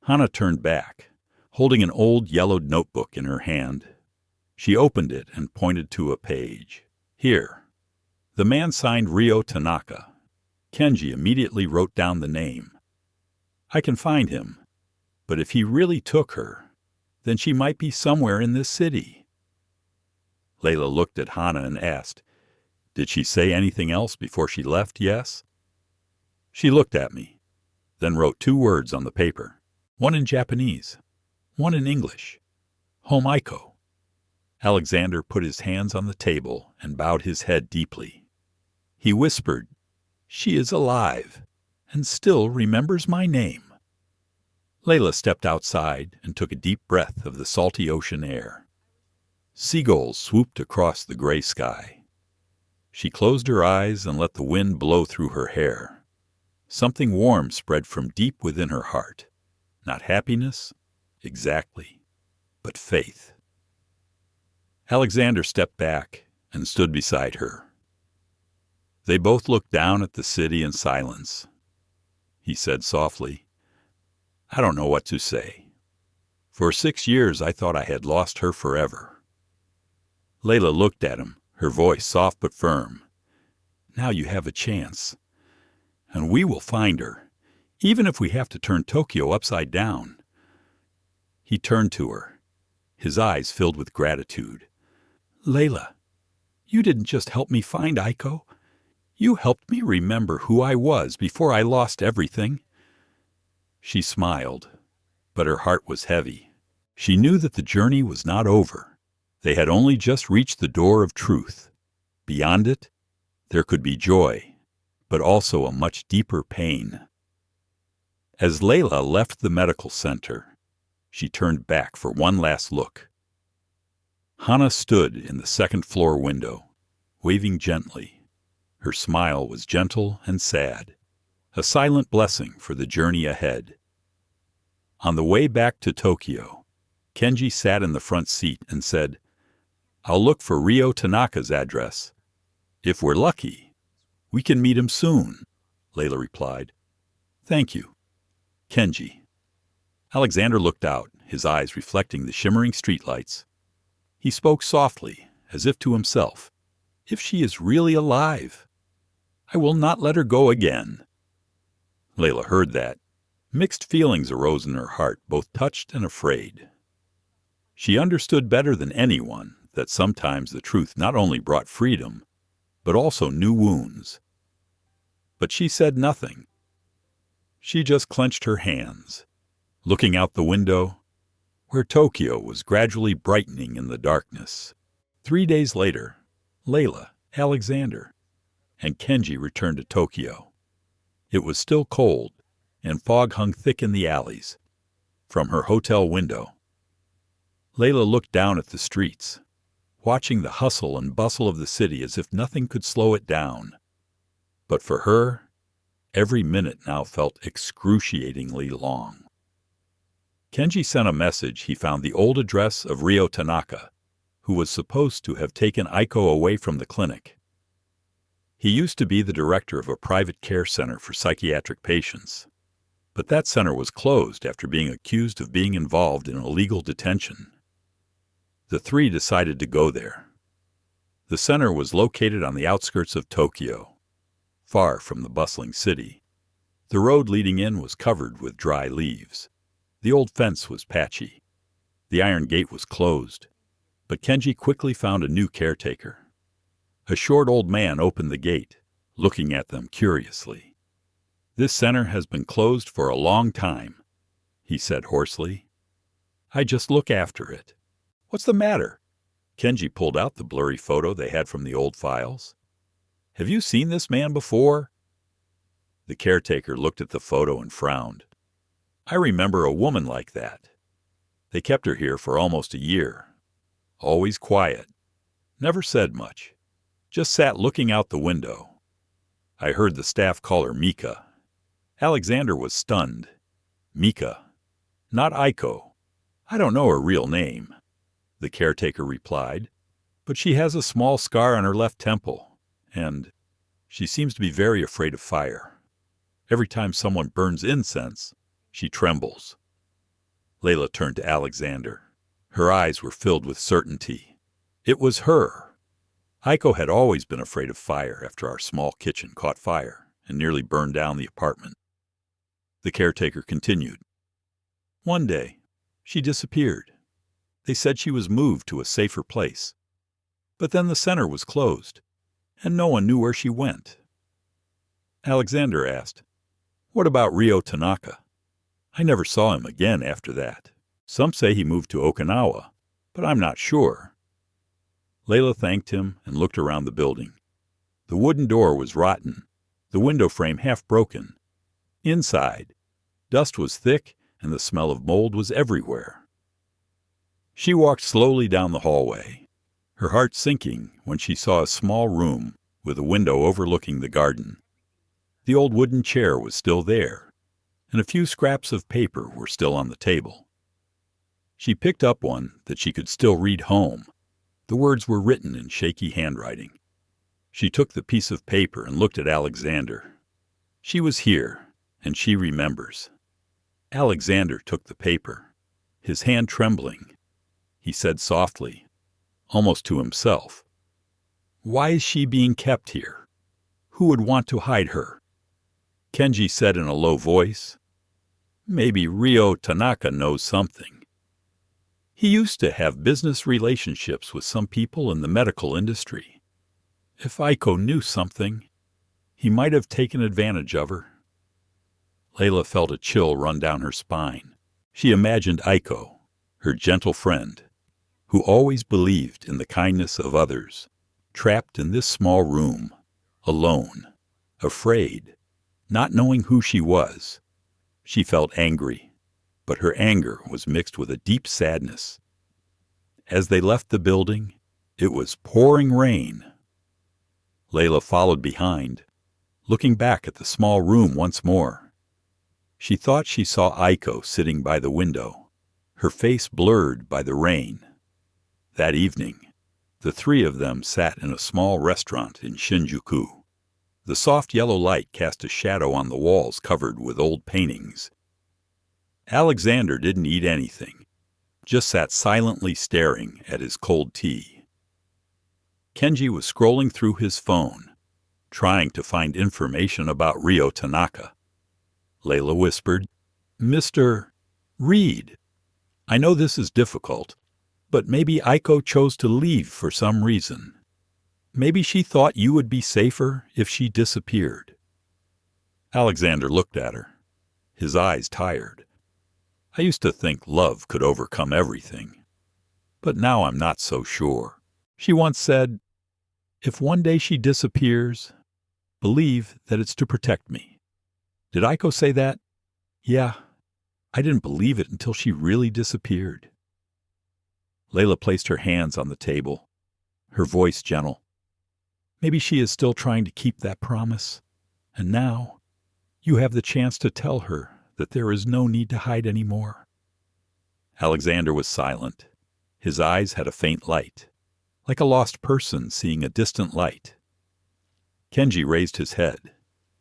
Hana turned back, holding an old yellowed notebook in her hand. She opened it and pointed to a page. "Here." The man signed Ryo Tanaka. Kenji immediately wrote down the name. "I can find him, but if he really took her, then she might be somewhere in this city." Layla looked at Hana and asked, "Did she say anything else before she left, yes?" She looked at me, then wrote 2 words on the paper, one in Japanese, one in English. "Home Aiko." Alexander put his hands on the table and bowed his head deeply. He whispered, "She is alive and still remembers my name." Layla stepped outside and took a deep breath of the salty ocean air. Seagulls swooped across the gray sky. She closed her eyes and let the wind blow through her hair. Something warm spread from deep within her heart. Not happiness, exactly, but faith. Alexander stepped back and stood beside her. They both looked down at the city in silence. He said softly, "I don't know what to say. For 6 years I thought I had lost her forever." Layla looked at him, her voice soft but firm. "Now you have a chance. And we will find her, even if we have to turn Tokyo upside down." He turned to her, his eyes filled with gratitude. "Layla, you didn't just help me find Aiko. You helped me remember who I was before I lost everything." She smiled, but her heart was heavy. She knew that the journey was not over. They had only just reached the door of truth. Beyond it, there could be joy, but also a much deeper pain. As Layla left the medical center, she turned back for one last look. Hana stood in the second-floor window, waving gently. Her smile was gentle and sad, a silent blessing for the journey ahead. On the way back to Tokyo, Kenji sat in the front seat and said, "I'll look for Ryo Tanaka's address. If we're lucky, we can meet him soon," Layla replied. "Thank you, Kenji." Alexander looked out, his eyes reflecting the shimmering streetlights. He spoke softly, as if to himself. "If she is really alive, I will not let her go again." Layla heard that. Mixed feelings arose in her heart, both touched and afraid. She understood better than anyone that sometimes the truth not only brought freedom, but also new wounds. But she said nothing. She just clenched her hands, looking out the window, where Tokyo was gradually brightening in the darkness. 3 days later, Layla, Alexander, and Kenji returned to Tokyo. It was still cold, and fog hung thick in the alleys. From her hotel window, Layla looked down at the streets, watching the hustle and bustle of the city as if nothing could slow it down. But for her, every minute now felt excruciatingly long. Kenji sent a message he found the old address of Ryo Tanaka, who was supposed to have taken Aiko away from the clinic. He used to be the director of a private care center for psychiatric patients, but that center was closed after being accused of being involved in illegal detention. The three decided to go there. The center was located on the outskirts of Tokyo, far from the bustling city. The road leading in was covered with dry leaves. The old fence was patchy. The iron gate was closed, but Kenji quickly found a new caretaker. A short old man opened the gate, looking at them curiously. "This center has been closed for a long time," he said hoarsely. "I just look after it." "What's the matter?" Kenji pulled out the blurry photo they had from the old files. "Have you seen this man before?" The caretaker looked at the photo and frowned. "I remember a woman like that. They kept her here for almost a year. Always quiet. Never said much. Just sat looking out the window. I heard the staff call her Mika." Alexander was stunned. "Mika. Not Aiko. I don't know her real name," the caretaker replied, "but she has a small scar on her left temple, and she seems to be very afraid of fire. Every time someone burns incense, she trembles." Layla turned to Alexander. Her eyes were filled with certainty. It was her. Aiko had always been afraid of fire after our small kitchen caught fire and nearly burned down the apartment. The caretaker continued. "One day, she disappeared. They said she was moved to a safer place. But then the center was closed, and no one knew where she went." Alexander asked, "What about Ryo Tanaka? I never saw him again after that. Some say he moved to Okinawa, but I'm not sure." Layla thanked him and looked around the building. The wooden door was rotten, the window frame half broken. Inside, dust was thick and the smell of mold was everywhere. She walked slowly down the hallway, her heart sinking when she saw a small room with a window overlooking the garden. The old wooden chair was still there, and a few scraps of paper were still on the table. She picked up one that she could still read home. The words were written in shaky handwriting. She took the piece of paper and looked at Alexander. She was here, and she remembers. Alexander took the paper, his hand trembling. He said softly, almost to himself, "Why is she being kept here? Who would want to hide her?" Kenji said in a low voice, "Maybe Ryo Tanaka knows something. He used to have business relationships with some people in the medical industry. If Aiko knew something, he might have taken advantage of her." Layla felt a chill run down her spine. She imagined Aiko, her gentle friend, who always believed in the kindness of others, trapped in this small room, alone, afraid, not knowing who she was. She felt angry, but her anger was mixed with a deep sadness. As they left the building, it was pouring rain. Layla followed behind, looking back at the small room once more. She thought she saw Aiko sitting by the window, her face blurred by the rain. That evening, the three of them sat in a small restaurant in Shinjuku. The soft yellow light cast a shadow on the walls covered with old paintings. Alexander didn't eat anything, just sat silently staring at his cold tea. Kenji was scrolling through his phone, trying to find information about Ryo Tanaka. Layla whispered, "Mr. Reed, I know this is difficult, but maybe Aiko chose to leave for some reason. Maybe she thought you would be safer if she disappeared." Alexander looked at her, his eyes tired. "I used to think love could overcome everything, but now I'm not so sure. She once said, 'If one day she disappears, believe that it's to protect me.' Did Aiko say that? Yeah, I didn't believe it until she really disappeared." Layla placed her hands on the table, her voice gentle. "Maybe she is still trying to keep that promise, and now you have the chance to tell her that there is no need to hide anymore." Alexander was silent. His eyes had a faint light, like a lost person seeing a distant light. Kenji raised his head,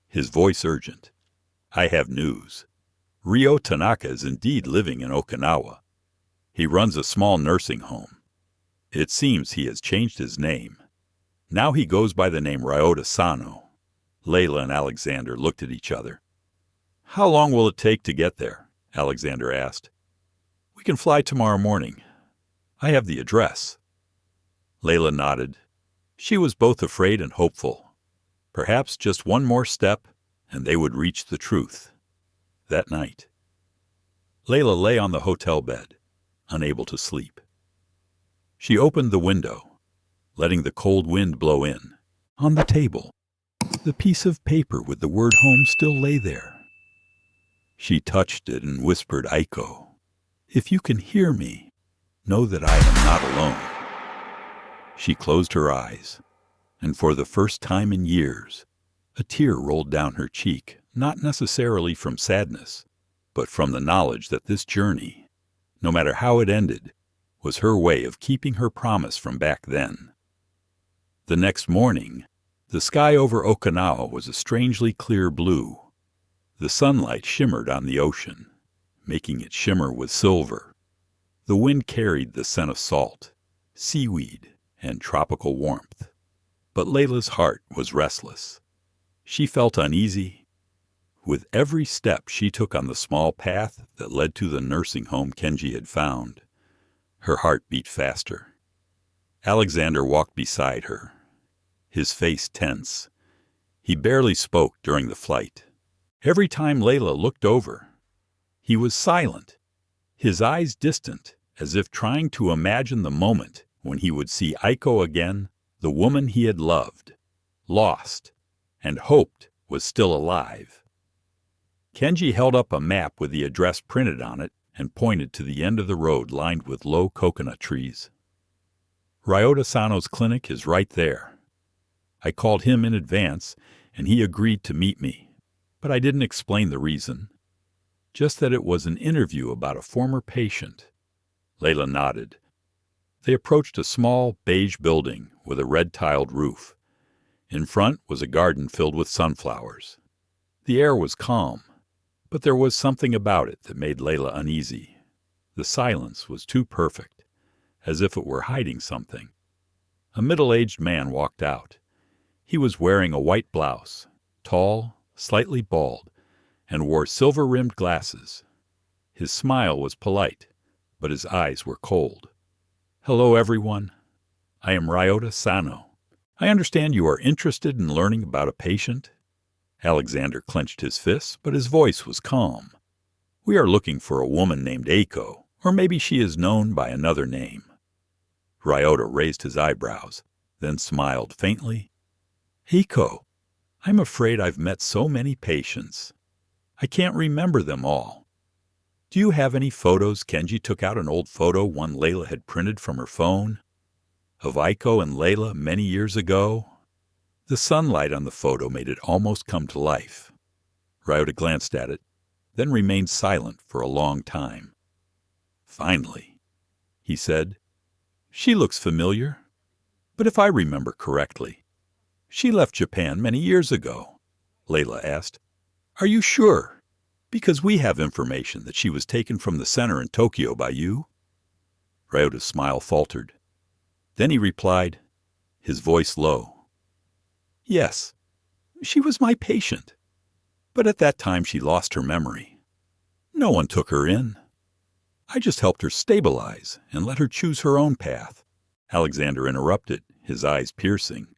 his voice urgent. I have news. Ryo Tanaka is indeed living in Okinawa. He runs a small nursing home. It seems he has changed his name. Now he goes by the name Ryota Sano. Layla and Alexander looked at each other. How long will it take to get there? Alexander asked. We can fly tomorrow morning. I have the address. Layla nodded. She was both afraid and hopeful. Perhaps just one more step, and they would reach the truth. That night, Layla lay on the hotel bed, unable to sleep. She opened the window, letting the cold wind blow in. On the table, the piece of paper with the word home still lay there. She touched it and whispered, Aiko, if you can hear me, know that I am not alone. She closed her eyes, and for the first time in years, a tear rolled down her cheek, not necessarily from sadness, but from the knowledge that this journey, no matter how it ended, was her way of keeping her promise from back then. The next morning, the sky over Okinawa was a strangely clear blue. The sunlight shimmered on the ocean, making it shimmer with silver. The wind carried the scent of salt, seaweed, and tropical warmth. But Layla's heart was restless. She felt uneasy. With every step she took on the small path that led to the nursing home Kenji had found, her heart beat faster. Alexander walked beside her, his face tense. He barely spoke during the flight. Every time Layla looked over, he was silent, his eyes distant, as if trying to imagine the moment when he would see Aiko again, the woman he had loved, lost, and hoped was still alive. Kenji held up a map with the address printed on it and pointed to the end of the road lined with low coconut trees. Ryota Sano's clinic is right there. I called him in advance, and he agreed to meet me, but I didn't explain the reason. Just that it was an interview about a former patient. Layla nodded. They approached a small, beige building with a red-tiled roof. In front was a garden filled with sunflowers. The air was calm, but there was something about it that made Layla uneasy. The silence was too perfect, as if it were hiding something. A middle-aged man walked out. He was wearing a white blouse, tall, slightly bald, and wore silver-rimmed glasses. His smile was polite, but his eyes were cold. Hello, everyone. I am Ryota Sano. I understand you are interested in learning about a patient. Alexander clenched his fists, but his voice was calm. We are looking for a woman named Aiko, or maybe she is known by another name. Ryota raised his eyebrows, then smiled faintly. Aiko, I'm afraid I've met so many patients. I can't remember them all. Do you have any photos? Kenji took out an old photo one Layla had printed from her phone, of Aiko and Layla many years ago. The sunlight on the photo made it almost come to life. Ryota glanced at it, then remained silent for a long time. Finally, he said, She looks familiar, but if I remember correctly, she left Japan many years ago. Layla asked, Are you sure? Because we have information that she was taken from the center in Tokyo by you. Ryota's smile faltered. Then he replied, his voice low. Yes, she was my patient, but at that time she lost her memory. No one took her in. I just helped her stabilize and let her choose her own path. Alexander interrupted, his eyes piercing.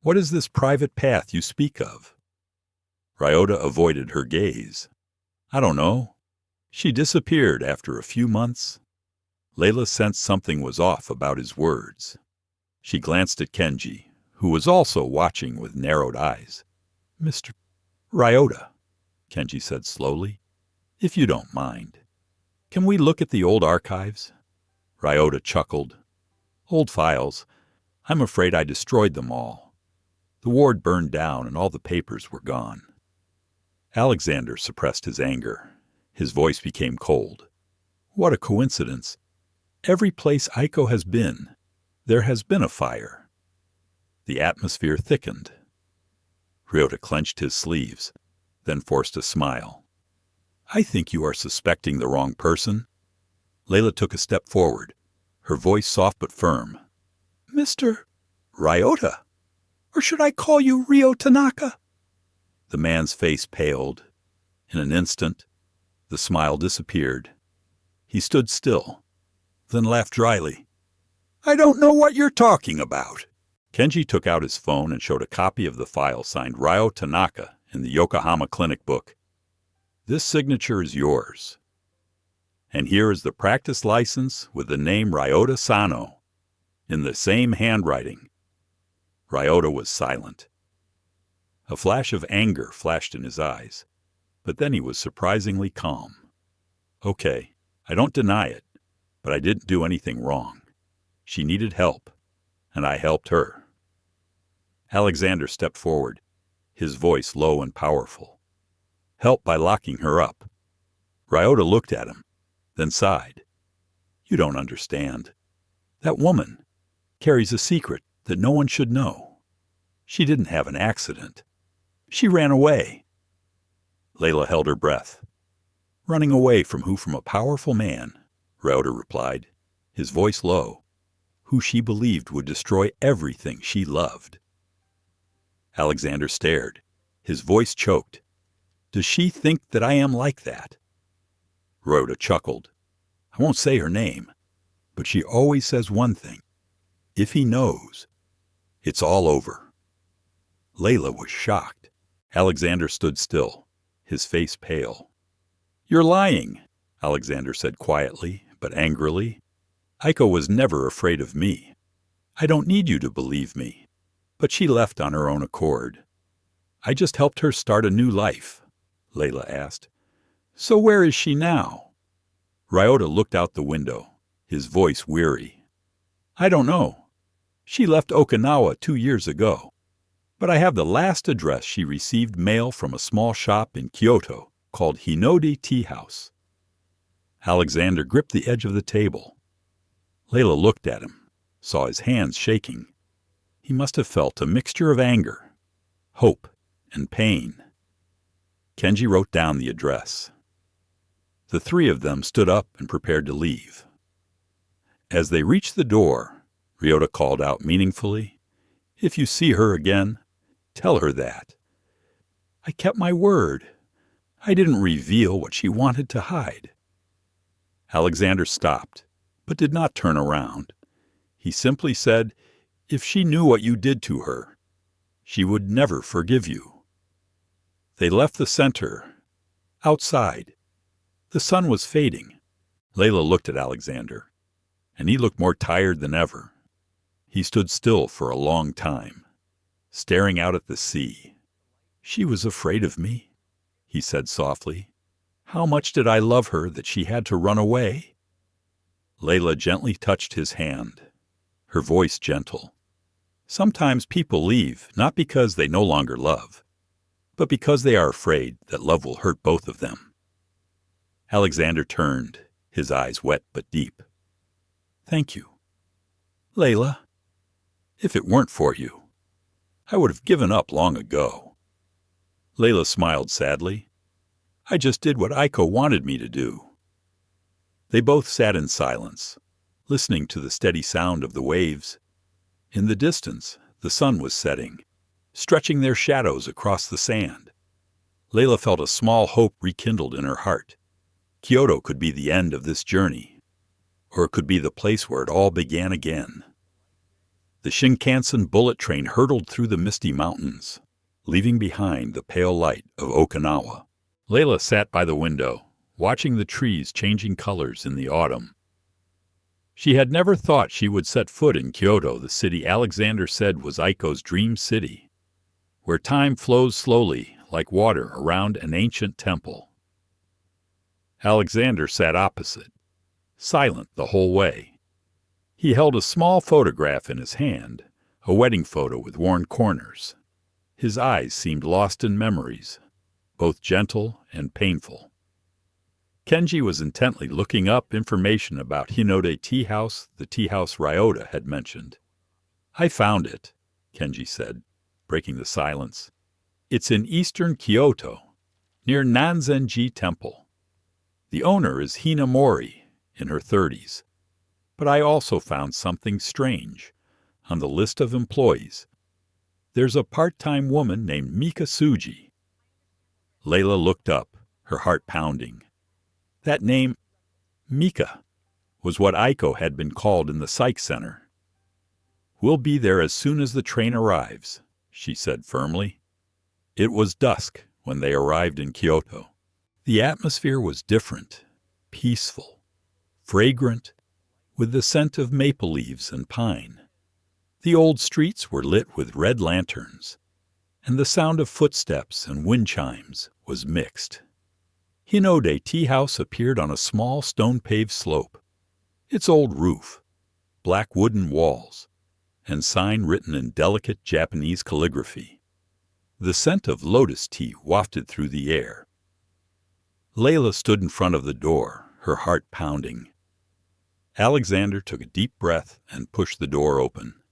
What is this private path you speak of? Ryota avoided her gaze. I don't know. She disappeared after a few months. Layla sensed something was off about his words. She glanced at Kenji, who was also watching with narrowed eyes. Mr. Ryota, Kenji said slowly, if you don't mind, can we look at the old archives? Ryota chuckled. Old files. I'm afraid I destroyed them all. The ward burned down and all the papers were gone. Alexander suppressed his anger. His voice became cold. What a coincidence. Every place Aiko has been, there has been a fire. The atmosphere thickened. Ryota clenched his sleeves, then forced a smile. I think you are suspecting the wrong person. Layla took a step forward, her voice soft but firm. Mr. Ryota? Or should I call you Ryo Tanaka? The man's face paled. In an instant, the smile disappeared. He stood still, then laughed dryly. I don't know what you're talking about. Kenji took out his phone and showed a copy of the file signed Ryo Tanaka in the Yokohama Clinic book. This signature is yours. And here is the practice license with the name Ryota Sano, in the same handwriting. Ryota was silent. A flash of anger flashed in his eyes, but then he was surprisingly calm. Okay, I don't deny it, but I didn't do anything wrong. She needed help, and I helped her. Alexander stepped forward, his voice low and powerful. Help by locking her up. Ryota looked at him, then sighed. You don't understand. That woman carries a secret that no one should know. She didn't have an accident. She ran away. Layla held her breath. Running away from who? From a powerful man, Ryota replied, his voice low, who she believed would destroy everything she loved. Alexander stared, his voice choked. Does she think that I am like that? Ryota chuckled. I won't say her name, but she always says one thing. If he knows, it's all over. Layla was shocked. Alexander stood still, his face pale. You're lying, Alexander said quietly, but angrily. Aiko was never afraid of me. I don't need you to believe me. But she left on her own accord. I just helped her start a new life, Layla asked. So where is she now? Ryota looked out the window, his voice weary. I don't know. She left Okinawa 2 years ago. But I have the last address she received mail from a small shop in Kyoto called Hinode Tea House. Alexander gripped the edge of the table. Layla looked at him, saw his hands shaking. He must have felt a mixture of anger, hope, and pain. Kenji wrote down the address. The three of them stood up and prepared to leave. As they reached the door, Ryota called out meaningfully, If you see her again, tell her that. I kept my word. I didn't reveal what she wanted to hide. Alexander stopped, but did not turn around. He simply said, If she knew what you did to her, she would never forgive you. They left the center. Outside, the sun was fading. Layla looked at Alexander, and he looked more tired than ever. He stood still for a long time, staring out at the sea. She was afraid of me, he said softly. How much did I love her that she had to run away? Layla gently touched his hand, her voice gentle. Sometimes people leave not because they no longer love, but because they are afraid that love will hurt both of them. Alexander turned, his eyes wet but deep. Thank you. Layla, if it weren't for you, I would have given up long ago. Layla smiled sadly. I just did what Aiko wanted me to do. They both sat in silence, listening to the steady sound of the waves. In the distance, the sun was setting, stretching their shadows across the sand. Layla felt a small hope rekindled in her heart. Kyoto could be the end of this journey, or it could be the place where it all began again. The Shinkansen bullet train hurtled through the misty mountains, leaving behind the pale light of Okinawa. Layla sat by the window, watching the trees changing colors in the autumn. She had never thought she would set foot in Kyoto, the city Alexander said was Aiko's dream city, where time flows slowly like water around an ancient temple. Alexander sat opposite, silent the whole way. He held a small photograph in his hand, a wedding photo with worn corners. His eyes seemed lost in memories, both gentle and painful. Kenji was intently looking up information about Hinode Tea House, the tea house Ryota had mentioned. I found it, Kenji said, breaking the silence. It's in eastern Kyoto, near Nanzenji Temple. The owner is Hina Mori, in her 30s. But I also found something strange. On the list of employees, there's a part-time woman named Mika Tsuji. Layla looked up, her heart pounding. That name, Mika, was what Aiko had been called in the psych center. "We'll be there as soon as the train arrives," she said firmly. It was dusk when they arrived in Kyoto. The atmosphere was different, peaceful, fragrant, with the scent of maple leaves and pine. The old streets were lit with red lanterns, and the sound of footsteps and wind chimes was mixed. Hinode Tea House appeared on a small stone-paved slope. Its old roof, black wooden walls, and sign written in delicate Japanese calligraphy. The scent of lotus tea wafted through the air. Layla stood in front of the door, her heart pounding. Alexander took a deep breath and pushed the door open.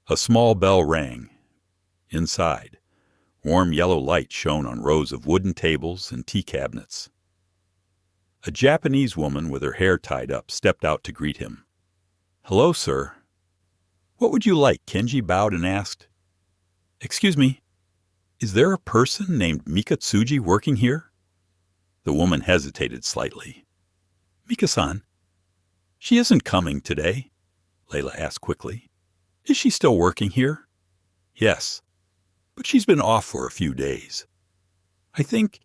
A small bell rang. Inside, warm yellow light shone on rows of wooden tables and tea cabinets. A Japanese woman with her hair tied up stepped out to greet him. "Hello, sir." "What would you like?" Kenji bowed and asked. "Excuse me, is there a person named Mika Tsuji working here?" The woman hesitated slightly. "Mika-san, she isn't coming today," Layla asked quickly. "Is she still working here?" "Yes, but she's been off for a few days. I think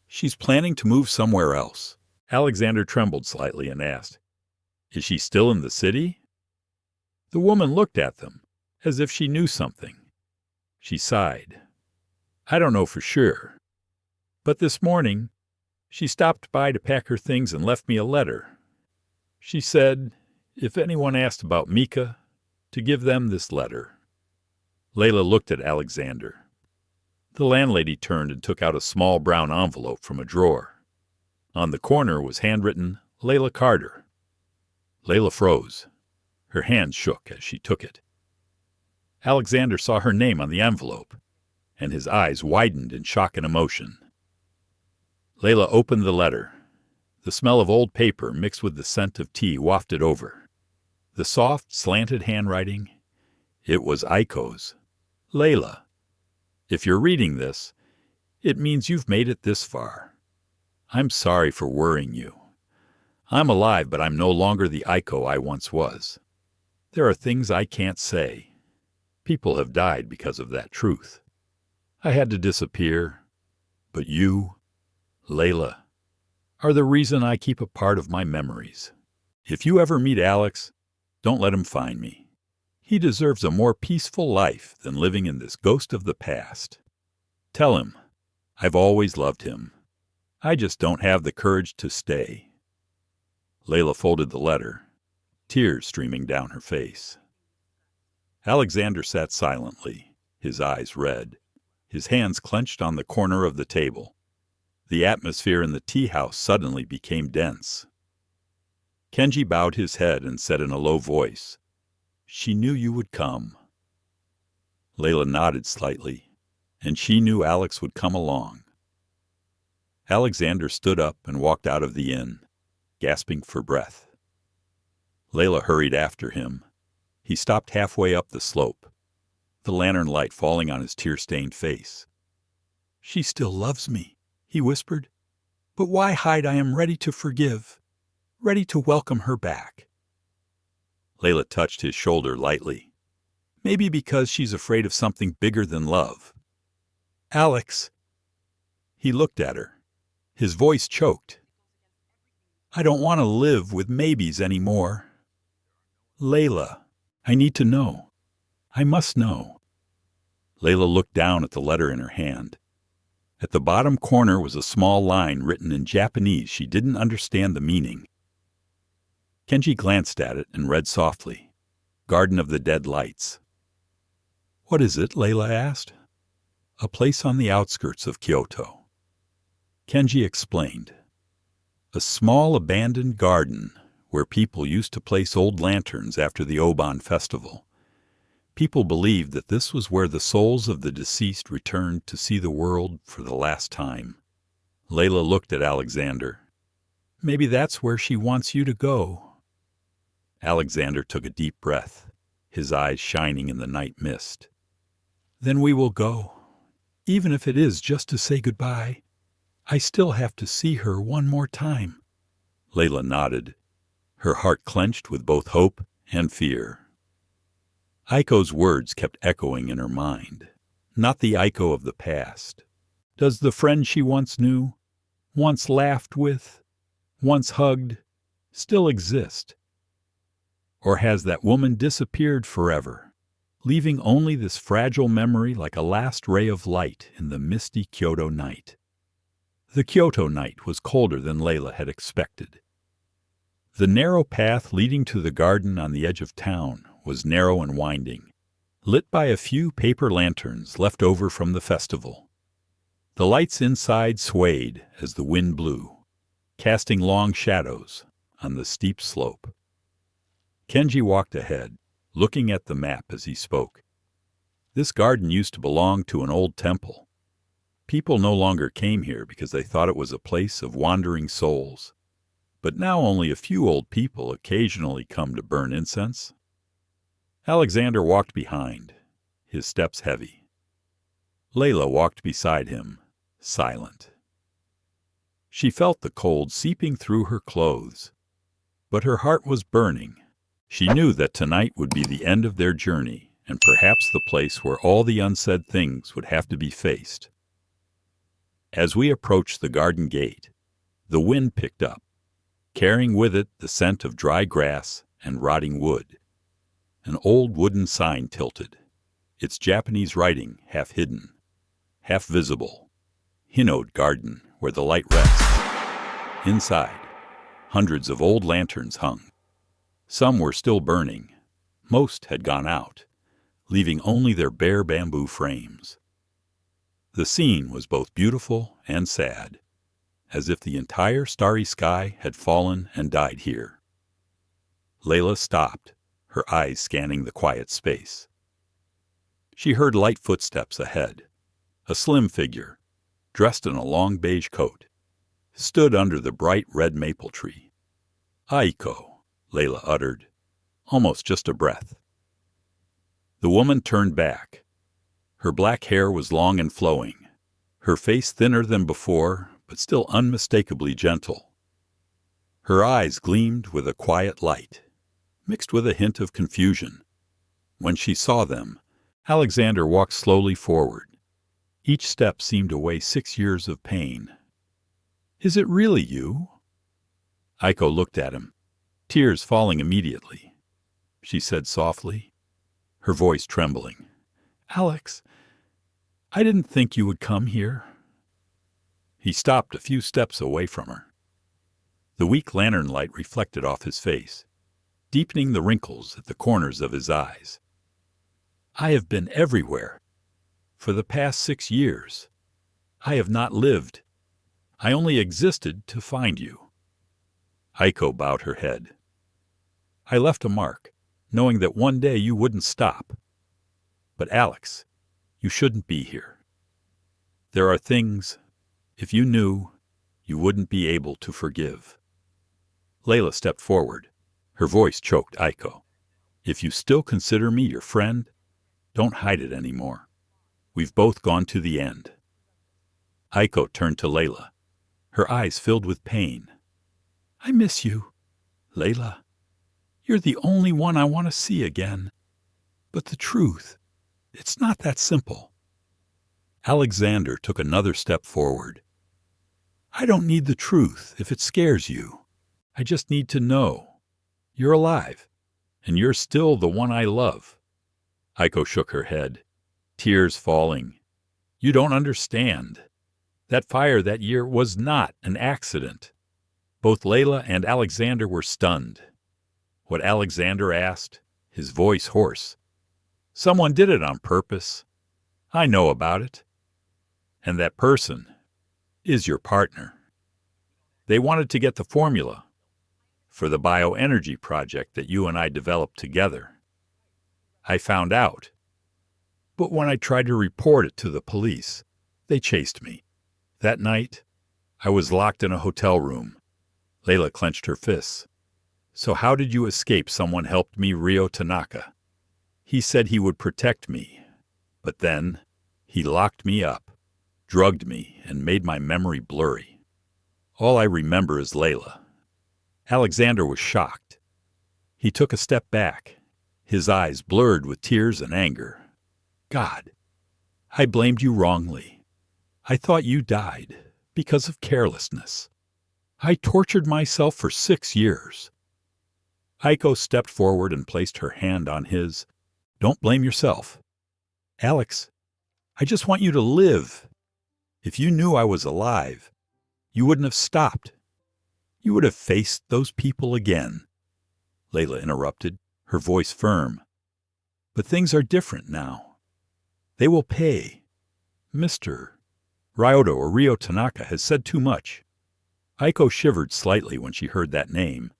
she's planning to move somewhere else." Alexander trembled slightly and asked, "Is she still in the city?" The woman looked at them, as if she knew something. She sighed. "I don't know for sure, but this morning she stopped by to pack her things and left me a letter. She said, if anyone asked about Mika, to give them this letter." Layla looked at Alexander. The landlady turned and took out a small brown envelope from a drawer. On the corner was handwritten, "Layla Carter." Layla froze. Her hand shook as she took it. Alexander saw her name on the envelope, and his eyes widened in shock and emotion. Layla opened the letter. The smell of old paper mixed with the scent of tea wafted over. The soft, slanted handwriting, it was Aiko's. "Layla, if you're reading this, it means you've made it this far. I'm sorry for worrying you. I'm alive, but I'm no longer the Aiko I once was. There are things I can't say. People have died because of that truth. I had to disappear, but you, Layla, are the reason I keep a part of my memories. If you ever meet Alex, don't let him find me. He deserves a more peaceful life than living in this ghost of the past. Tell him I've always loved him. I just don't have the courage to stay." Layla folded the letter, tears streaming down her face. Alexander sat silently, his eyes red, his hands clenched on the corner of the table. The atmosphere in the tea house suddenly became dense. Kenji bowed his head and said in a low voice, "She knew you would come." Layla nodded slightly, and she knew Alex would come along. Alexander stood up and walked out of the inn, gasping for breath. Layla hurried after him. He stopped halfway up the slope, the lantern light falling on his tear-stained face. "She still loves me," he whispered. "But why hide? I am ready to forgive, ready to welcome her back." Layla touched his shoulder lightly. "Maybe because she's afraid of something bigger than love." "Alex." He looked at her. His voice choked. "I don't want to live with maybes anymore. Layla, I need to know. I must know." Layla looked down at the letter in her hand. At the bottom corner was a small line written in Japanese she didn't understand the meaning. Kenji glanced at it and read softly, "Garden of the Dead Lights." "What is it?" Layla asked. "A place on the outskirts of Kyoto." Kenji explained. "A small abandoned garden where people used to place old lanterns after the Obon festival. People believed that this was where the souls of the deceased returned to see the world for the last time. Layla looked at Alexander. "Maybe that's where she wants you to go." Alexander took a deep breath, his eyes shining in the night mist. "Then we will go, even if it is just to say goodbye. I still have to see her one more time." Layla nodded, her heart clenched with both hope and fear. Aiko's words kept echoing in her mind, not the Aiko of the past. Does the friend she once knew, once laughed with, once hugged, still exist? Or has that woman disappeared forever, leaving only this fragile memory like a last ray of light in the misty Kyoto night? The Kyoto night was colder than Layla had expected. The narrow path leading to the garden on the edge of town was narrow and winding, lit by a few paper lanterns left over from the festival. The lights inside swayed as the wind blew, casting long shadows on the steep slope. Kenji walked ahead, looking at the map as he spoke. This garden used to belong to an old temple. People no longer came here because they thought it was a place of wandering souls. But now only a few old people occasionally come to burn incense. Alexander walked behind, his steps heavy. Layla walked beside him, silent. She felt the cold seeping through her clothes, but her heart was burning. She knew that tonight would be the end of their journey, and perhaps the place where all the unsaid things would have to be faced. As we approached the garden gate, the wind picked up, carrying with it the scent of dry grass and rotting wood. An old wooden sign tilted, its Japanese writing half hidden, half visible. Hinode Garden, where the light rests. Inside, hundreds of old lanterns hung. Some were still burning. Most had gone out, leaving only their bare bamboo frames. The scene was both beautiful and sad, as if the entire starry sky had fallen and died here. Layla stopped, her eyes scanning the quiet space. She heard light footsteps ahead. A slim figure, dressed in a long beige coat, stood under the bright red maple tree. "Aiko," Layla uttered, almost just a breath. The woman turned back. Her black hair was long and flowing, her face thinner than before, but still unmistakably gentle. Her eyes gleamed with a quiet light, mixed with a hint of confusion. When she saw them, Alexander walked slowly forward. Each step seemed to weigh 6 years of pain. "Is it really you?" Aiko looked at him, tears falling immediately. She said softly, her voice trembling, "Alex, I didn't think you would come here." He stopped a few steps away from her. The weak lantern light reflected off his face, deepening the wrinkles at the corners of his eyes. "I have been everywhere. For the past 6 years. I have not lived. I only existed to find you." Aiko bowed her head. "I left a mark, knowing that one day you wouldn't stop. But Alex, you shouldn't be here. There are things, if you knew, you wouldn't be able to forgive." Layla stepped forward. Her voice choked Aiko. "If you still consider me your friend, don't hide it anymore. We've both gone to the end." Aiko turned to Layla, her eyes filled with pain. "I miss you, Layla. You're the only one I want to see again. But the truth, it's not that simple." Alexander took another step forward. "I don't need the truth if it scares you. I just need to know. You're alive, and you're still the one I love." Aiko shook her head, tears falling. "You don't understand. That fire that year was not an accident." Both Layla and Alexander were stunned. What Alexander asked, his voice hoarse. "Someone did it on purpose. I know about it. And that person is your partner. They wanted to get the formula for the bioenergy project that you and I developed together." I found out. But when I tried to report it to the police, they chased me. That night, I was locked in a hotel room. Layla clenched her fists. So how did you escape? Someone helped me, Ryo Tanaka. He said he would protect me. But then, he locked me up, drugged me, and made my memory blurry. All I remember is Layla. Alexander was shocked. He took a step back, his eyes blurred with tears and anger. God, I blamed you wrongly. I thought you died because of carelessness. I tortured myself for 6 years. Aiko stepped forward and placed her hand on his. Don't blame yourself. Alex, I just want you to live. If you knew I was alive, you wouldn't have stopped. You would have faced those people again. Layla interrupted, her voice firm. But things are different now. They will pay. Mr. Ryoto or Ryo Tanaka has said too much. Aiko shivered slightly when she heard that name.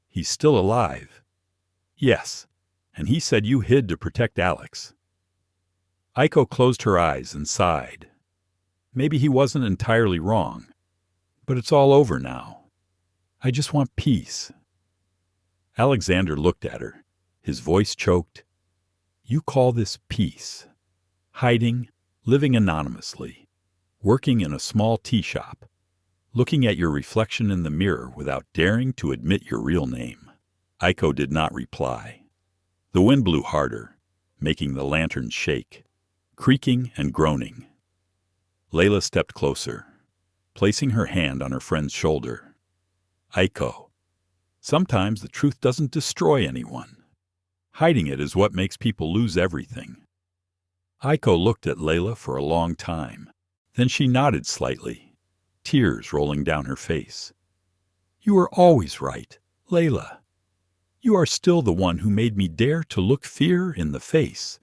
He's still alive. Yes, and he said you hid to protect Alex. Aiko closed her eyes and sighed. Maybe he wasn't entirely wrong, but it's all over now. I just want peace. Alexander looked at her, his voice choked. You call this peace? Hiding, living anonymously, working in a small tea shop, looking at your reflection in the mirror without daring to admit your real name. Aiko did not reply. The wind blew harder, making the lantern shake, creaking and groaning. Layla stepped closer, placing her hand on her friend's shoulder. Aiko, sometimes the truth doesn't destroy anyone. Hiding it is what makes people lose everything. Aiko looked at Layla for a long time. Then she nodded slightly, tears rolling down her face. You were always right, Layla. You are still the one who made me dare to look fear in the face.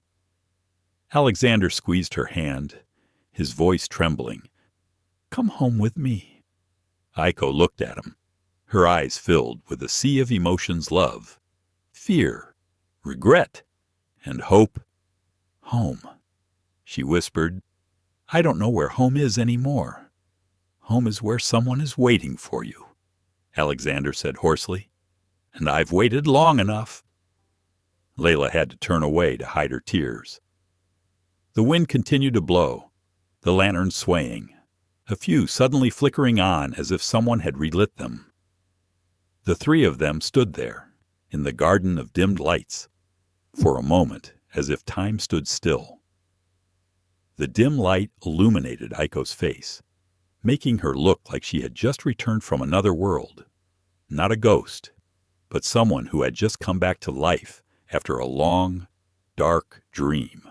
Alexander squeezed her hand, his voice trembling. Come home with me. Aiko looked at him, her eyes filled with a sea of emotions: love, fear, regret, and hope. Home, she whispered. I don't know where home is anymore. Home is where someone is waiting for you, Alexander said hoarsely. And I've waited long enough. Layla had to turn away to hide her tears. The wind continued to blow, the lanterns swaying, a few suddenly flickering on as if someone had relit them. The three of them stood there, in the garden of dimmed lights, for a moment as if time stood still. The dim light illuminated Aiko's face, making her look like she had just returned from another world. Not a ghost, but someone who had just come back to life after a long, dark dream.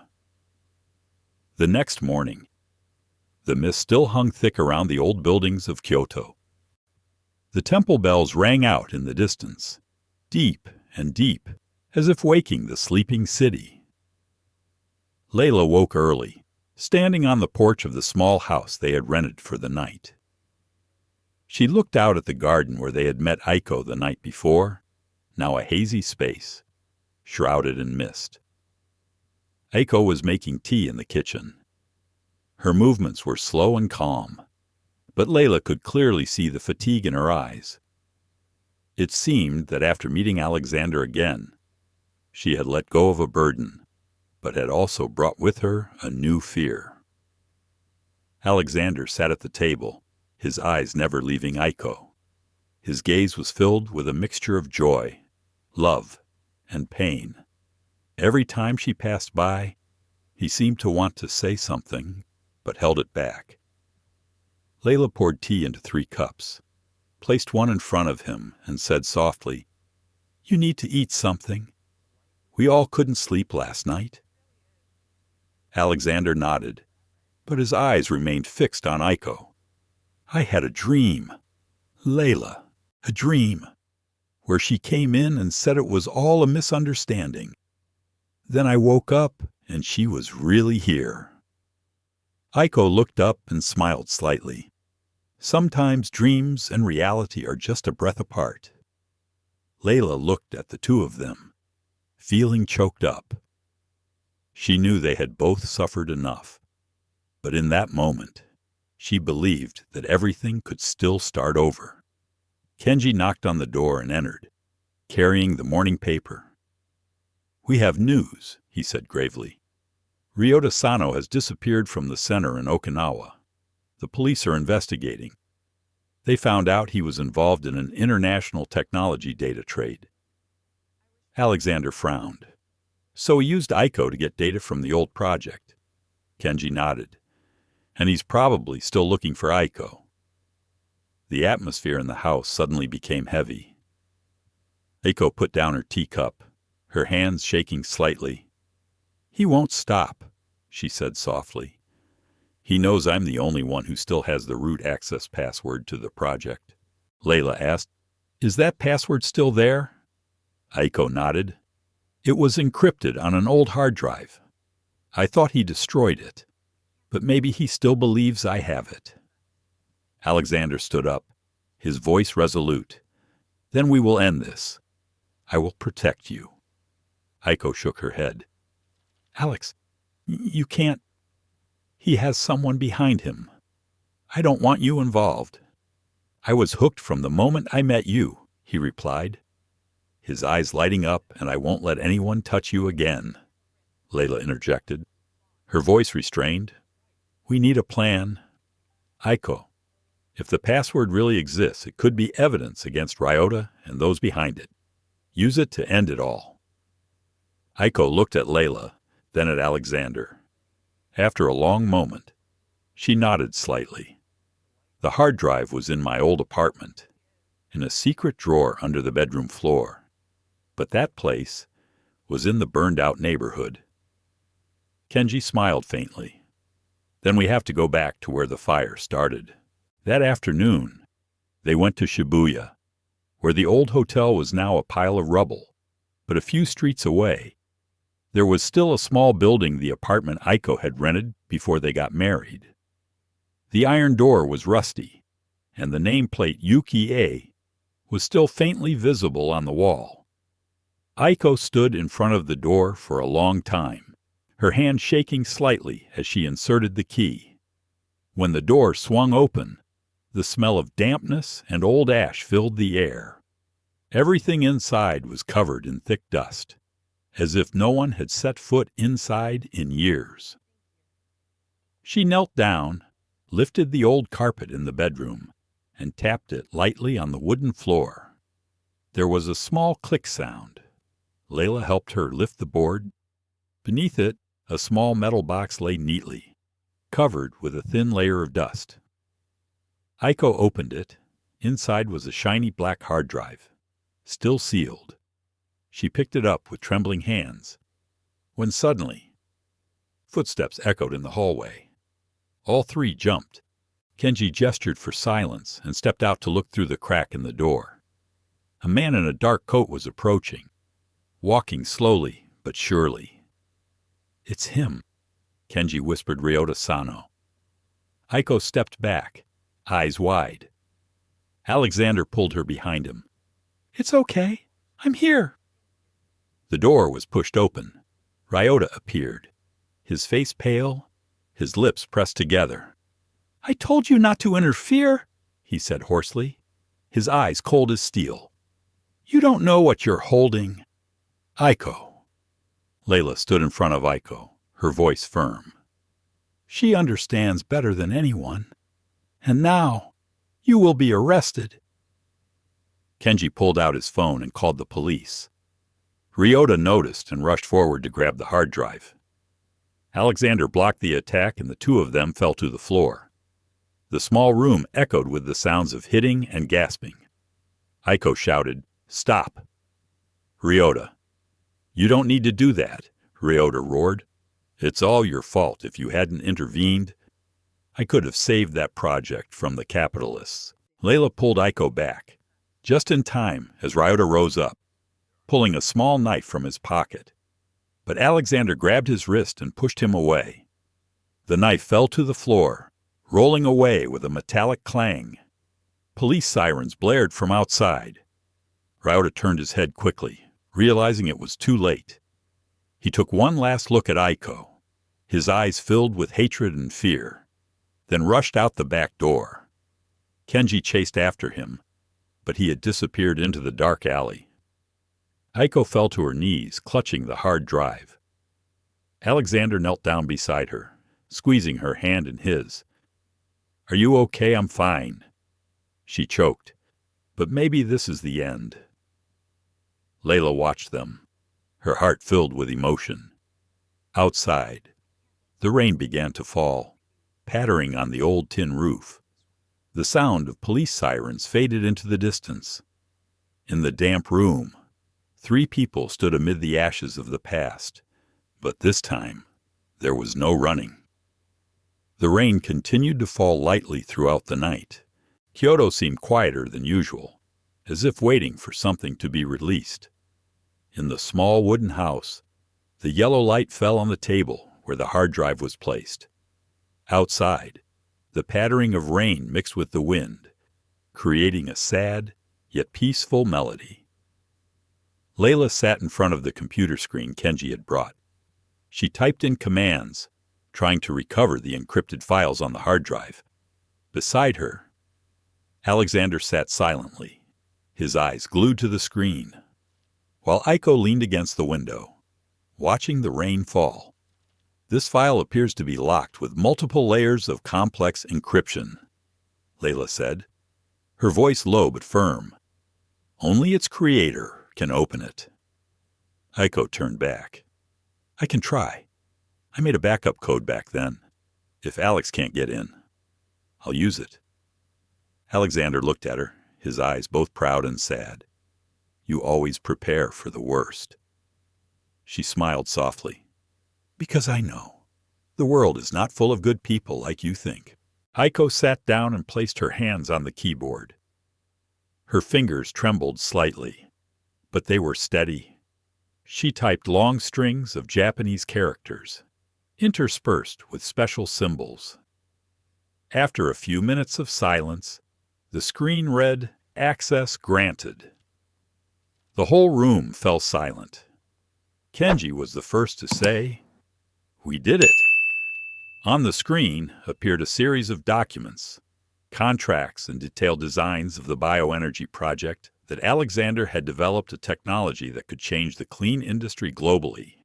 The next morning, the mist still hung thick around the old buildings of Kyoto. The temple bells rang out in the distance, deep and deep, as if waking the sleeping city. Layla woke early, standing on the porch of the small house they had rented for the night. She looked out at the garden where they had met Aiko the night before, now a hazy space, shrouded in mist. Aiko was making tea in the kitchen. Her movements were slow and calm, but Layla could clearly see the fatigue in her eyes. It seemed that after meeting Alexander again, she had let go of a burden, but had also brought with her a new fear. Alexander sat at the table, his eyes never leaving Aiko. His gaze was filled with a mixture of joy, love, and pain. Every time she passed by, he seemed to want to say something, but held it back. Layla poured tea into 3 cups, placed one in front of him, and said softly, You need to eat something. We all couldn't sleep last night. Alexander nodded, but his eyes remained fixed on Aiko. I had a dream, Layla, a dream, where she came in and said it was all a misunderstanding. Then I woke up and she was really here. Aiko looked up and smiled slightly. Sometimes dreams and reality are just a breath apart. Layla looked at the two of them, feeling choked up, She knew they had both suffered enough. But in that moment, she believed that everything could still start over. Kenji knocked on the door and entered, carrying the morning paper. "We have news," he said gravely. "Ryota Sano has disappeared from the center in Okinawa. The police are investigating. They found out he was involved in an international technology data trade." Alexander frowned. "So he used Aiko to get data from the old project?" Kenji nodded. "And he's probably still looking for Aiko." The atmosphere in the house suddenly became heavy. Aiko put down her teacup, her hands shaking slightly. "He won't stop," she said softly. "He knows I'm the only one who still has the root access password to the project." Layla asked, "Is that password still there?" Aiko nodded. "It was encrypted on an old hard drive. I thought he destroyed it, but maybe he still believes I have it." Alexander stood up, his voice resolute. "Then we will end this. I will protect you." Aiko shook her head. "Alex, you can't. He has someone behind him. I don't want you involved." "I was hooked from the moment I met you," he replied, his eyes lighting up. "And I won't let anyone touch you again," Layla interjected, her voice restrained. "We need a plan." "Aiko, if the password really exists, it could be evidence against Ryota and those behind it. Use it to end it all." Aiko looked at Layla, then at Alexander. After a long moment, she nodded slightly. "The hard drive was in my old apartment, in a secret drawer under the bedroom floor. But that place was in the burned-out neighborhood." Kenji smiled faintly. "Then we have to go back to where the fire started." That afternoon, they went to Shibuya, where the old hotel was now a pile of rubble. But a few streets away, there was still a small building the apartment Aiko had rented before they got married. The iron door was rusty, and the nameplate Yuki-A was still faintly visible on the wall. Aiko stood in front of the door for a long time, her hand shaking slightly as she inserted the key. When the door swung open, the smell of dampness and old ash filled the air. Everything inside was covered in thick dust, as if no one had set foot inside in years. She knelt down, lifted the old carpet in the bedroom, and tapped it lightly on the wooden floor. There was a small click sound. Layla helped her lift the board. Beneath it, a small metal box lay neatly, covered with a thin layer of dust. Aiko opened it. Inside was a shiny black hard drive, still sealed. She picked it up with trembling hands, when suddenly, footsteps echoed in the hallway. All three jumped. Kenji gestured for silence and stepped out to look through the crack in the door. A man in a dark coat was approaching, walking slowly but surely. "It's him," Kenji whispered Ryota Sano. Aiko stepped back, eyes wide. Alexander pulled her behind him. "It's okay. I'm here." The door was pushed open. Ryota appeared, his face pale, his lips pressed together. "I told you not to interfere," he said hoarsely, his eyes cold as steel. "You don't know what you're holding." "Aiko." Layla stood in front of Aiko, her voice firm. "She understands better than anyone. And now, you will be arrested." Kenji pulled out his phone and called the police. Ryota noticed and rushed forward to grab the hard drive. Alexander blocked the attack and the two of them fell to the floor. The small room echoed with the sounds of hitting and gasping. Aiko shouted, "Stop!" "Ryota, you don't need to do that," Ryota roared. "It's all your fault. If you hadn't intervened, I could have saved that project from the capitalists." Layla pulled Aiko back, just in time as Ryota rose up, pulling a small knife from his pocket. But Alexander grabbed his wrist and pushed him away. The knife fell to the floor, rolling away with a metallic clang. Police sirens blared from outside. Ryota turned his head quickly, realizing it was too late. He took one last look at Aiko, his eyes filled with hatred and fear, then rushed out the back door. Kenji chased after him, but he had disappeared into the dark alley. Aiko fell to her knees, clutching the hard drive. Alexander knelt down beside her, squeezing her hand in his. "Are you okay? I'm fine." She choked. "But maybe this is the end." Layla watched them, her heart filled with emotion. Outside, the rain began to fall, pattering on the old tin roof. The sound of police sirens faded into the distance. In the damp room, 3 people stood amid the ashes of the past, but this time there was no running. The rain continued to fall lightly throughout the night. Kyoto seemed quieter than usual, as if waiting for something to be released. In the small wooden house, the yellow light fell on the table where the hard drive was placed. Outside, the pattering of rain mixed with the wind, creating a sad yet peaceful melody. Layla sat in front of the computer screen Kenji had brought. She typed in commands, trying to recover the encrypted files on the hard drive. Beside her, Alexander sat silently, his eyes glued to the screen, while Aiko leaned against the window, watching the rain fall. "This file appears to be locked with multiple layers of complex encryption," Layla said, her voice low but firm. "Only its creator can open it." Aiko turned back. "I can try. I made a backup code back then. If Alex can't get in, I'll use it." Alexander looked at her, his eyes both proud and sad. "You always prepare for the worst." She smiled softly. "Because I know. The world is not full of good people like you think." Aiko sat down and placed her hands on the keyboard. Her fingers trembled slightly, but they were steady. She typed long strings of Japanese characters, interspersed with special symbols. After a few minutes of silence, the screen read, "Access granted." The whole room fell silent. Kenji was the first to say, "We did it." On the screen appeared a series of documents, contracts and detailed designs of the bioenergy project that Alexander had developed a technology that could change the clean industry globally.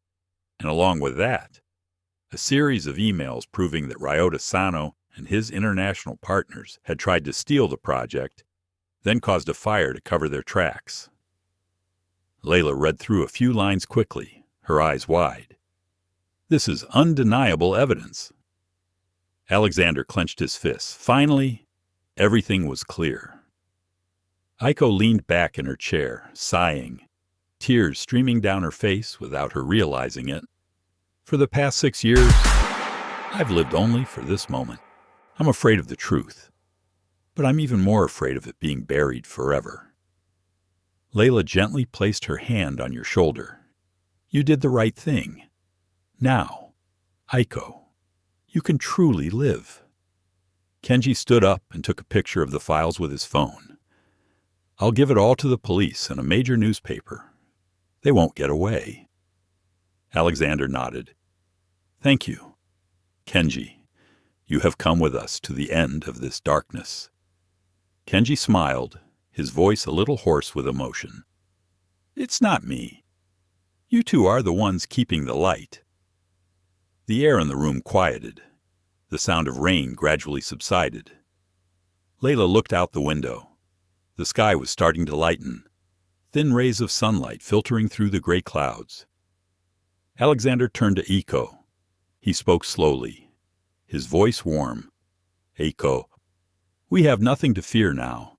And along with that, a series of emails proving that Ryota Sano and his international partners had tried to steal the project, then caused a fire to cover their tracks. Layla read through a few lines quickly, her eyes wide. "This is undeniable evidence." Alexander clenched his fists. Finally, everything was clear. Aiko leaned back in her chair, sighing, tears streaming down her face without her realizing it. "For the past 6 years, I've lived only for this moment. I'm afraid of the truth, but I'm even more afraid of it being buried forever." Layla gently placed her hand on your shoulder. "You did the right thing. Now, Aiko, you can truly live." Kenji stood up and took a picture of the files with his phone. "I'll give it all to the police and a major newspaper. They won't get away." Alexander nodded. "Thank you, Kenji. You have come with us to the end of this darkness." Kenji smiled, his voice a little hoarse with emotion. "It's not me. You two are the ones keeping the light." The air in the room quieted. The sound of rain gradually subsided. Layla looked out the window. The sky was starting to lighten, thin rays of sunlight filtering through the gray clouds. Alexander turned to Aiko. He spoke slowly, his voice warm. "Aiko, we have nothing to fear now.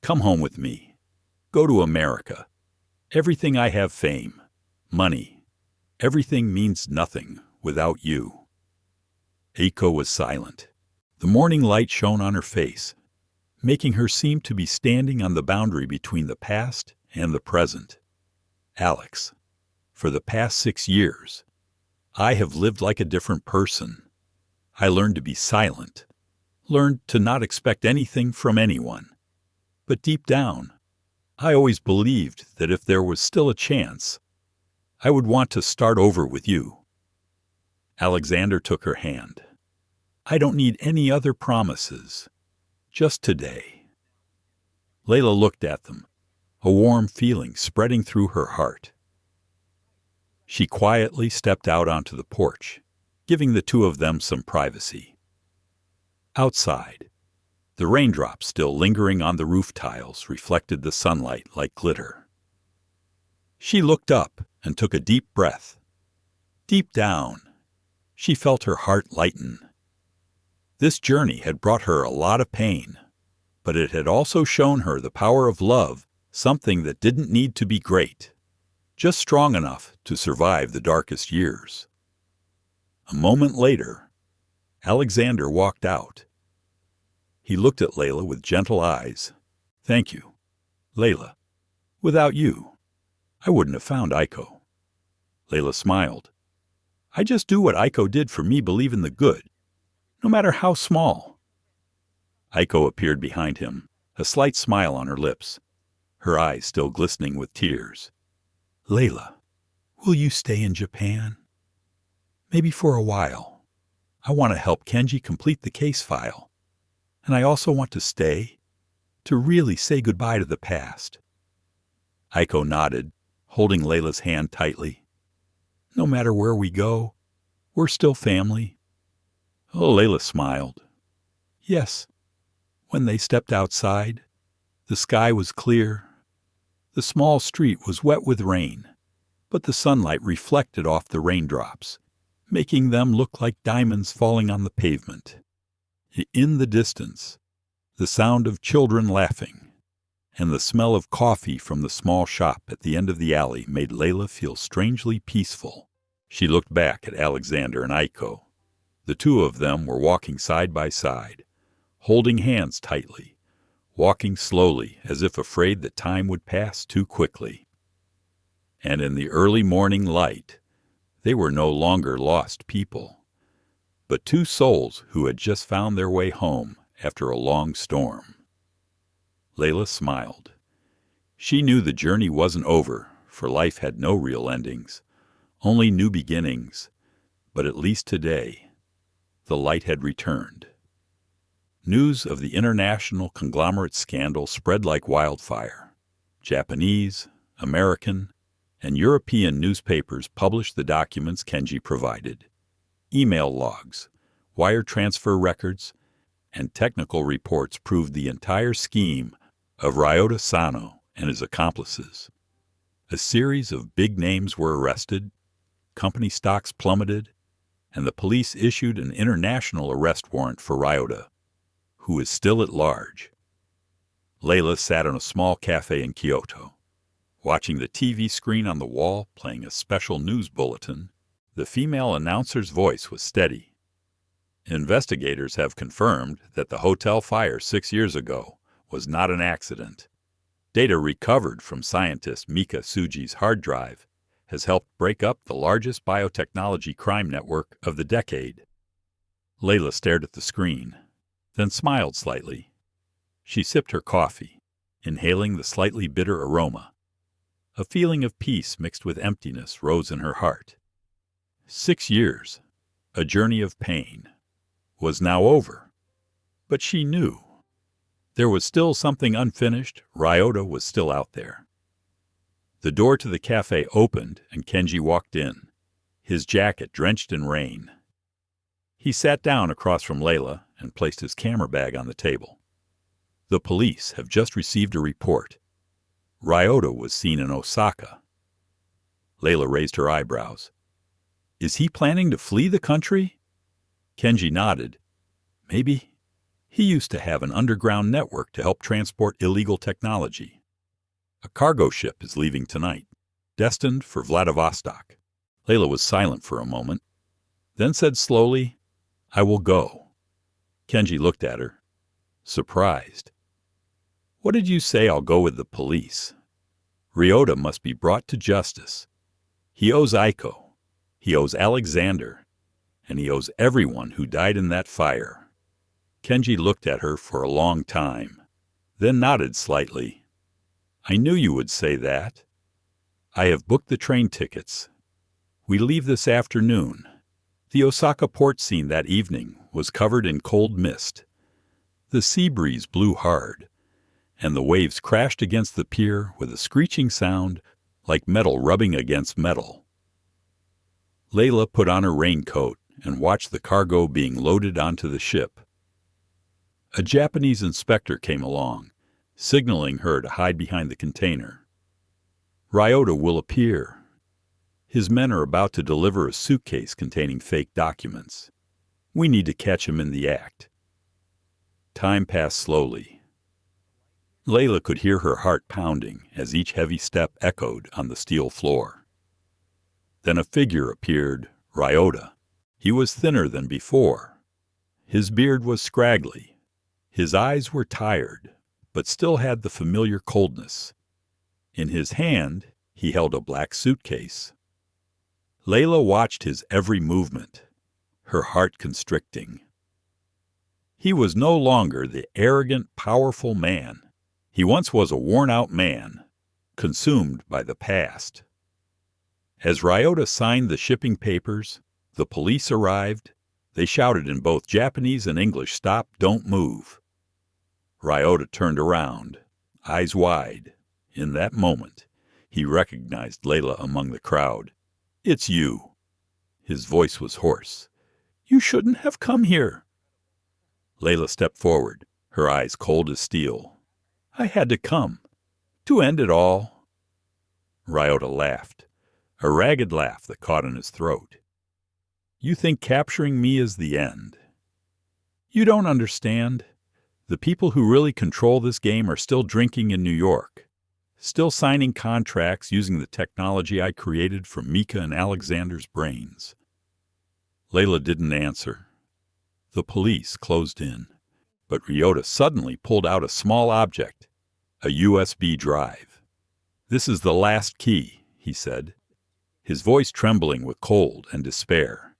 Come home with me. Go to America. Everything I have fame, money, everything means nothing without you." Aiko was silent. The morning light shone on her face, making her seem to be standing on the boundary between the past and the present. "Alex, for the past 6 years, I have lived like a different person. I learned to be silent, learned to not expect anything from anyone. But deep down, I always believed that if there was still a chance, I would want to start over with you." Alexander took her hand. "I don't need any other promises. Just today." Layla looked at them, a warm feeling spreading through her heart. She quietly stepped out onto the porch, giving the two of them some privacy. Outside, the raindrops still lingering on the roof tiles reflected the sunlight like glitter. She looked up and took a deep breath. Deep down, she felt her heart lighten. This journey had brought her a lot of pain, but it had also shown her the power of love, something that didn't need to be great, just strong enough to survive the darkest years. A moment later, Alexander walked out. He looked at Layla with gentle eyes. "Thank you, Layla. Without you, I wouldn't have found Aiko." Layla smiled. "I just do what Aiko did for me, believe in the good, no matter how small." Aiko appeared behind him, a slight smile on her lips, her eyes still glistening with tears. "Layla, will you stay in Japan? Maybe for a while. I want to help Kenji complete the case file. And I also want to stay, to really say goodbye to the past." Aiko nodded, holding Layla's hand tightly. "No matter where we go, we're still family." Oh, Layla smiled. Yes. When they stepped outside, the sky was clear. The small street was wet with rain, but the sunlight reflected off the raindrops, making them look like diamonds falling on the pavement. In the distance, the sound of children laughing and the smell of coffee from the small shop at the end of the alley made Layla feel strangely peaceful. She looked back at Alexander and Aiko. The two of them were walking side by side, holding hands tightly, walking slowly as if afraid that time would pass too quickly. And in the early morning light, they were no longer lost people, but two souls who had just found their way home after a long storm. Layla smiled. She knew the journey wasn't over, for life had no real endings, only new beginnings, but at least today, the light had returned. News of the international conglomerate scandal spread like wildfire. Japanese, American, and European newspapers published the documents Kenji provided. Email logs, wire transfer records, and technical reports proved the entire scheme of Ryota Sano and his accomplices. A series of big names were arrested, company stocks plummeted, and the police issued an international arrest warrant for Ryota, who is still at large. Layla sat in a small cafe in Kyoto, watching the TV screen on the wall playing a special news bulletin. The female announcer's voice was steady. "Investigators have confirmed that the hotel fire 6 years ago was not an accident. Data recovered from scientist Mika Tsuji's hard drive has helped break up the largest biotechnology crime network of the decade." Layla stared at the screen, then smiled slightly. She sipped her coffee, inhaling the slightly bitter aroma. A feeling of peace mixed with emptiness rose in her heart. 6 years, a journey of pain, was now over. But she knew there was still something unfinished. Ryota was still out there. The door to the cafe opened and Kenji walked in, his jacket drenched in rain. He sat down across from Layla and placed his camera bag on the table. "The police have just received a report. Ryota was seen in Osaka." Layla raised her eyebrows. "Is he planning to flee the country?" Kenji nodded. "Maybe. He used to have an underground network to help transport illegal technology. A cargo ship is leaving tonight, destined for Vladivostok." Layla was silent for a moment, then said slowly, "I will go." Kenji looked at her, surprised. "What did you say? I'll go with the police?" "Ryota must be brought to justice. He owes Aiko. He owes Alexander, and he owes everyone who died in that fire." Kenji looked at her for a long time, then nodded slightly. "I knew you would say that." I have booked the train tickets. We leave this afternoon. The Osaka port scene that evening was covered in cold mist. The sea breeze blew hard, and the waves crashed against the pier with a screeching sound like metal rubbing against metal. Layla put on her raincoat and watched the cargo being loaded onto the ship. A Japanese inspector came along, signaling her to hide behind the container. Ryota will appear. His men are about to deliver a suitcase containing fake documents. We need to catch him in the act. Time passed slowly. Layla could hear her heart pounding as each heavy step echoed on the steel floor. Then a figure appeared, Ryota. He was thinner than before. His beard was scraggly. His eyes were tired, but still had the familiar coldness. In his hand, he held a black suitcase. Layla watched his every movement, her heart constricting. He was no longer the arrogant, powerful man. He once was a worn-out man, consumed by the past. As Ryota signed the shipping papers, the police arrived. They shouted in both Japanese and English, "Stop, don't move." Ryota turned around, eyes wide. In that moment, he recognized Layla among the crowd. "It's you." His voice was hoarse. "You shouldn't have come here." Layla stepped forward, her eyes cold as steel. "I had to come, to end it all." Ryota laughed, a ragged laugh that caught in his throat. "You think capturing me is the end. You don't understand. The people who really control this game are still drinking in New York, still signing contracts using the technology I created from Mika and Alexander's brains." Layla didn't answer. The police closed in, but Ryota suddenly pulled out a small object, a USB drive. "This is the last key," he said, his voice trembling with cold and despair.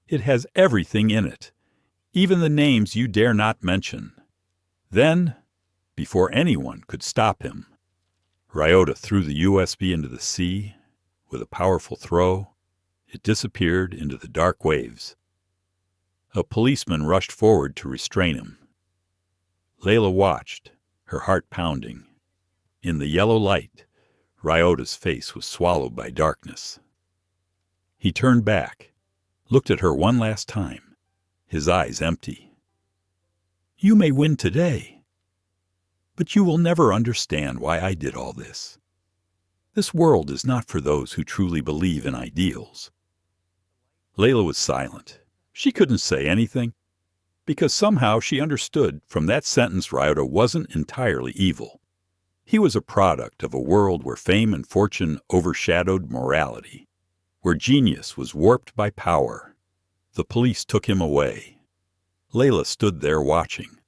"It has everything in it, even the names you dare not mention." Then, before anyone could stop him, Ryota threw the USB into the sea. With a powerful throw, it disappeared into the dark waves. A policeman rushed forward to restrain him. Layla watched, her heart pounding. In the yellow light, Ryota's face was swallowed by darkness. He turned back, looked at her one last time, his eyes empty. "You may win today, but you will never understand why I did all this. This world is not for those who truly believe in ideals." Layla was silent. She couldn't say anything, because somehow she understood from that sentence Ryota wasn't entirely evil. He was a product of a world where fame and fortune overshadowed morality, where genius was warped by power. The police took him away. Layla stood there watching,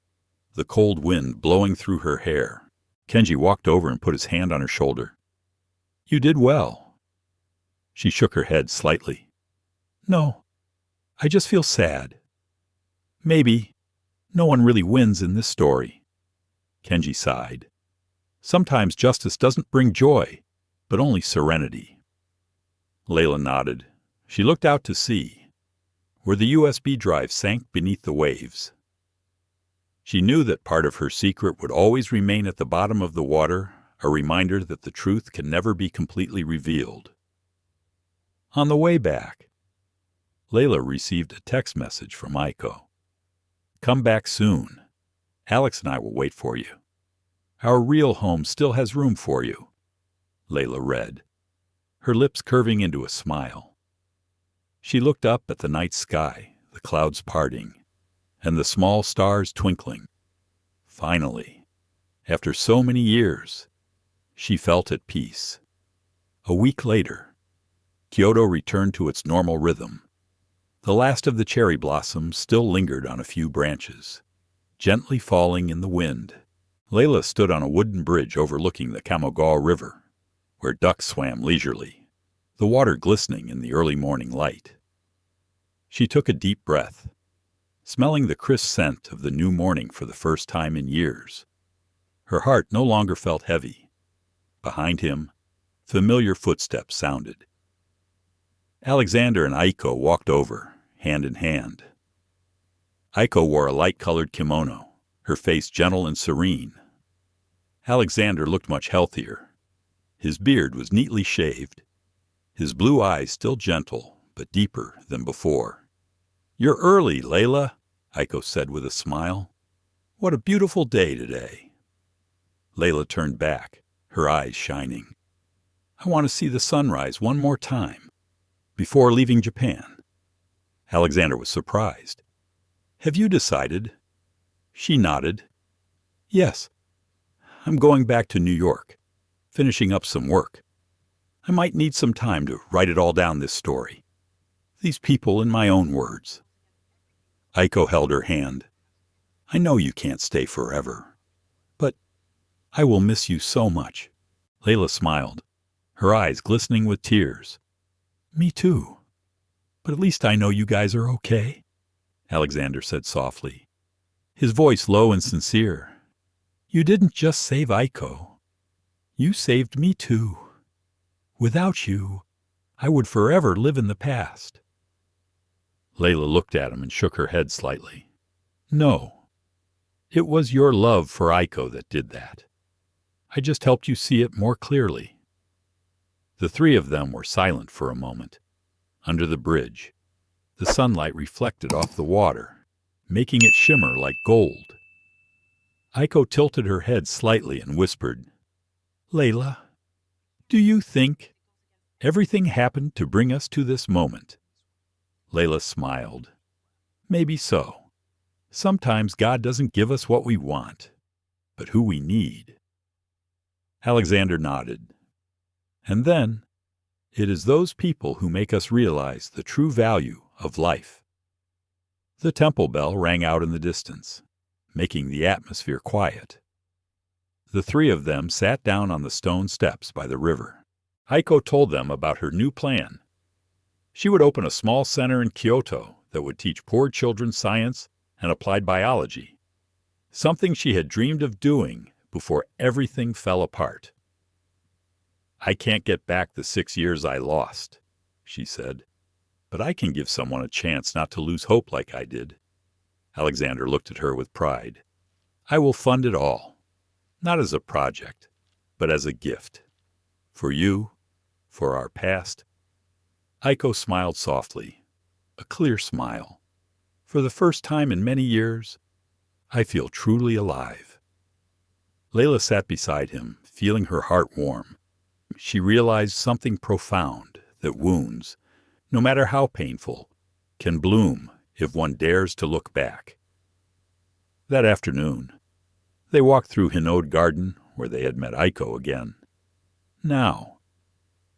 the cold wind blowing through her hair. Kenji walked over and put his hand on her shoulder. "You did well." She shook her head slightly. "No, I just feel sad. Maybe no one really wins in this story." Kenji sighed. "Sometimes justice doesn't bring joy, but only serenity." Layla nodded. She looked out to sea, where the USB drive sank beneath the waves. She knew that part of her secret would always remain at the bottom of the water, a reminder that the truth can never be completely revealed. On the way back, Layla received a text message from Aiko. "Come back soon. Alex and I will wait for you. Our real home still has room for you," Layla read, her lips curving into a smile. She looked up at the night sky, the clouds parting, and the small stars twinkling. Finally, after so many years, she felt at peace. A week later, Kyoto returned to its normal rhythm. The last of the cherry blossoms still lingered on a few branches, gently falling in the wind. Layla stood on a wooden bridge overlooking the Kamogawa River, where ducks swam leisurely, the water glistening in the early morning light. She took a deep breath, smelling the crisp scent of the new morning for the first time in years. Her heart no longer felt heavy. Behind him, Familiar footsteps sounded. Alexander and Aiko walked over, hand in hand. Aiko wore a light-colored kimono, her face gentle and serene. Alexander looked much healthier. His beard was neatly shaved, his blue eyes still gentle but deeper than before. "You're early, Layla," Aiko said with a smile. "What a beautiful day today." Layla turned back, her eyes shining. "I want to see the sunrise one more time, before leaving Japan." Alexander was surprised. "Have you decided?" She nodded. "Yes. I'm going back to New York, finishing up some work. I might need some time to write it all down, this story. These people in my own words." Aiko held her hand. "I know you can't stay forever, but I will miss you so much." Layla smiled, her eyes glistening with tears. "Me too. But at least I know you guys are okay," Alexander said softly, his voice low and sincere. "You didn't just save Aiko. You saved me too. Without you, I would forever live in the past." Layla looked at him and shook her head slightly. "No, it was your love for Aiko that did that. I just helped you see it more clearly." The three of them were silent for a moment. Under the bridge, the sunlight reflected off the water, making it shimmer like gold. Aiko tilted her head slightly and whispered, "Layla, do you think everything happened to bring us to this moment?" Layla smiled. "Maybe so. Sometimes God doesn't give us what we want, but who we need." Alexander nodded. "And then, it is those people who make us realize the true value of life." The temple bell rang out in the distance, making the atmosphere quiet. The three of them sat down on the stone steps by the river. Aiko told them about her new plan. She would open a small center in Kyoto that would teach poor children science and applied biology, something she had dreamed of doing before everything fell apart. "I can't get back the 6 years I lost," she said, "but I can give someone a chance not to lose hope like I did." Alexander looked at her with pride. "I will fund it all, not as a project, but as a gift. For you, for our past." Aiko smiled softly, a clear smile. "For the first time in many years, I feel truly alive." Layla sat beside him, feeling her heart warm. She realized something profound, that wounds, no matter how painful, can bloom if one dares to look back. That afternoon, they walked through Hinode Garden, where they had met Aiko again. Now,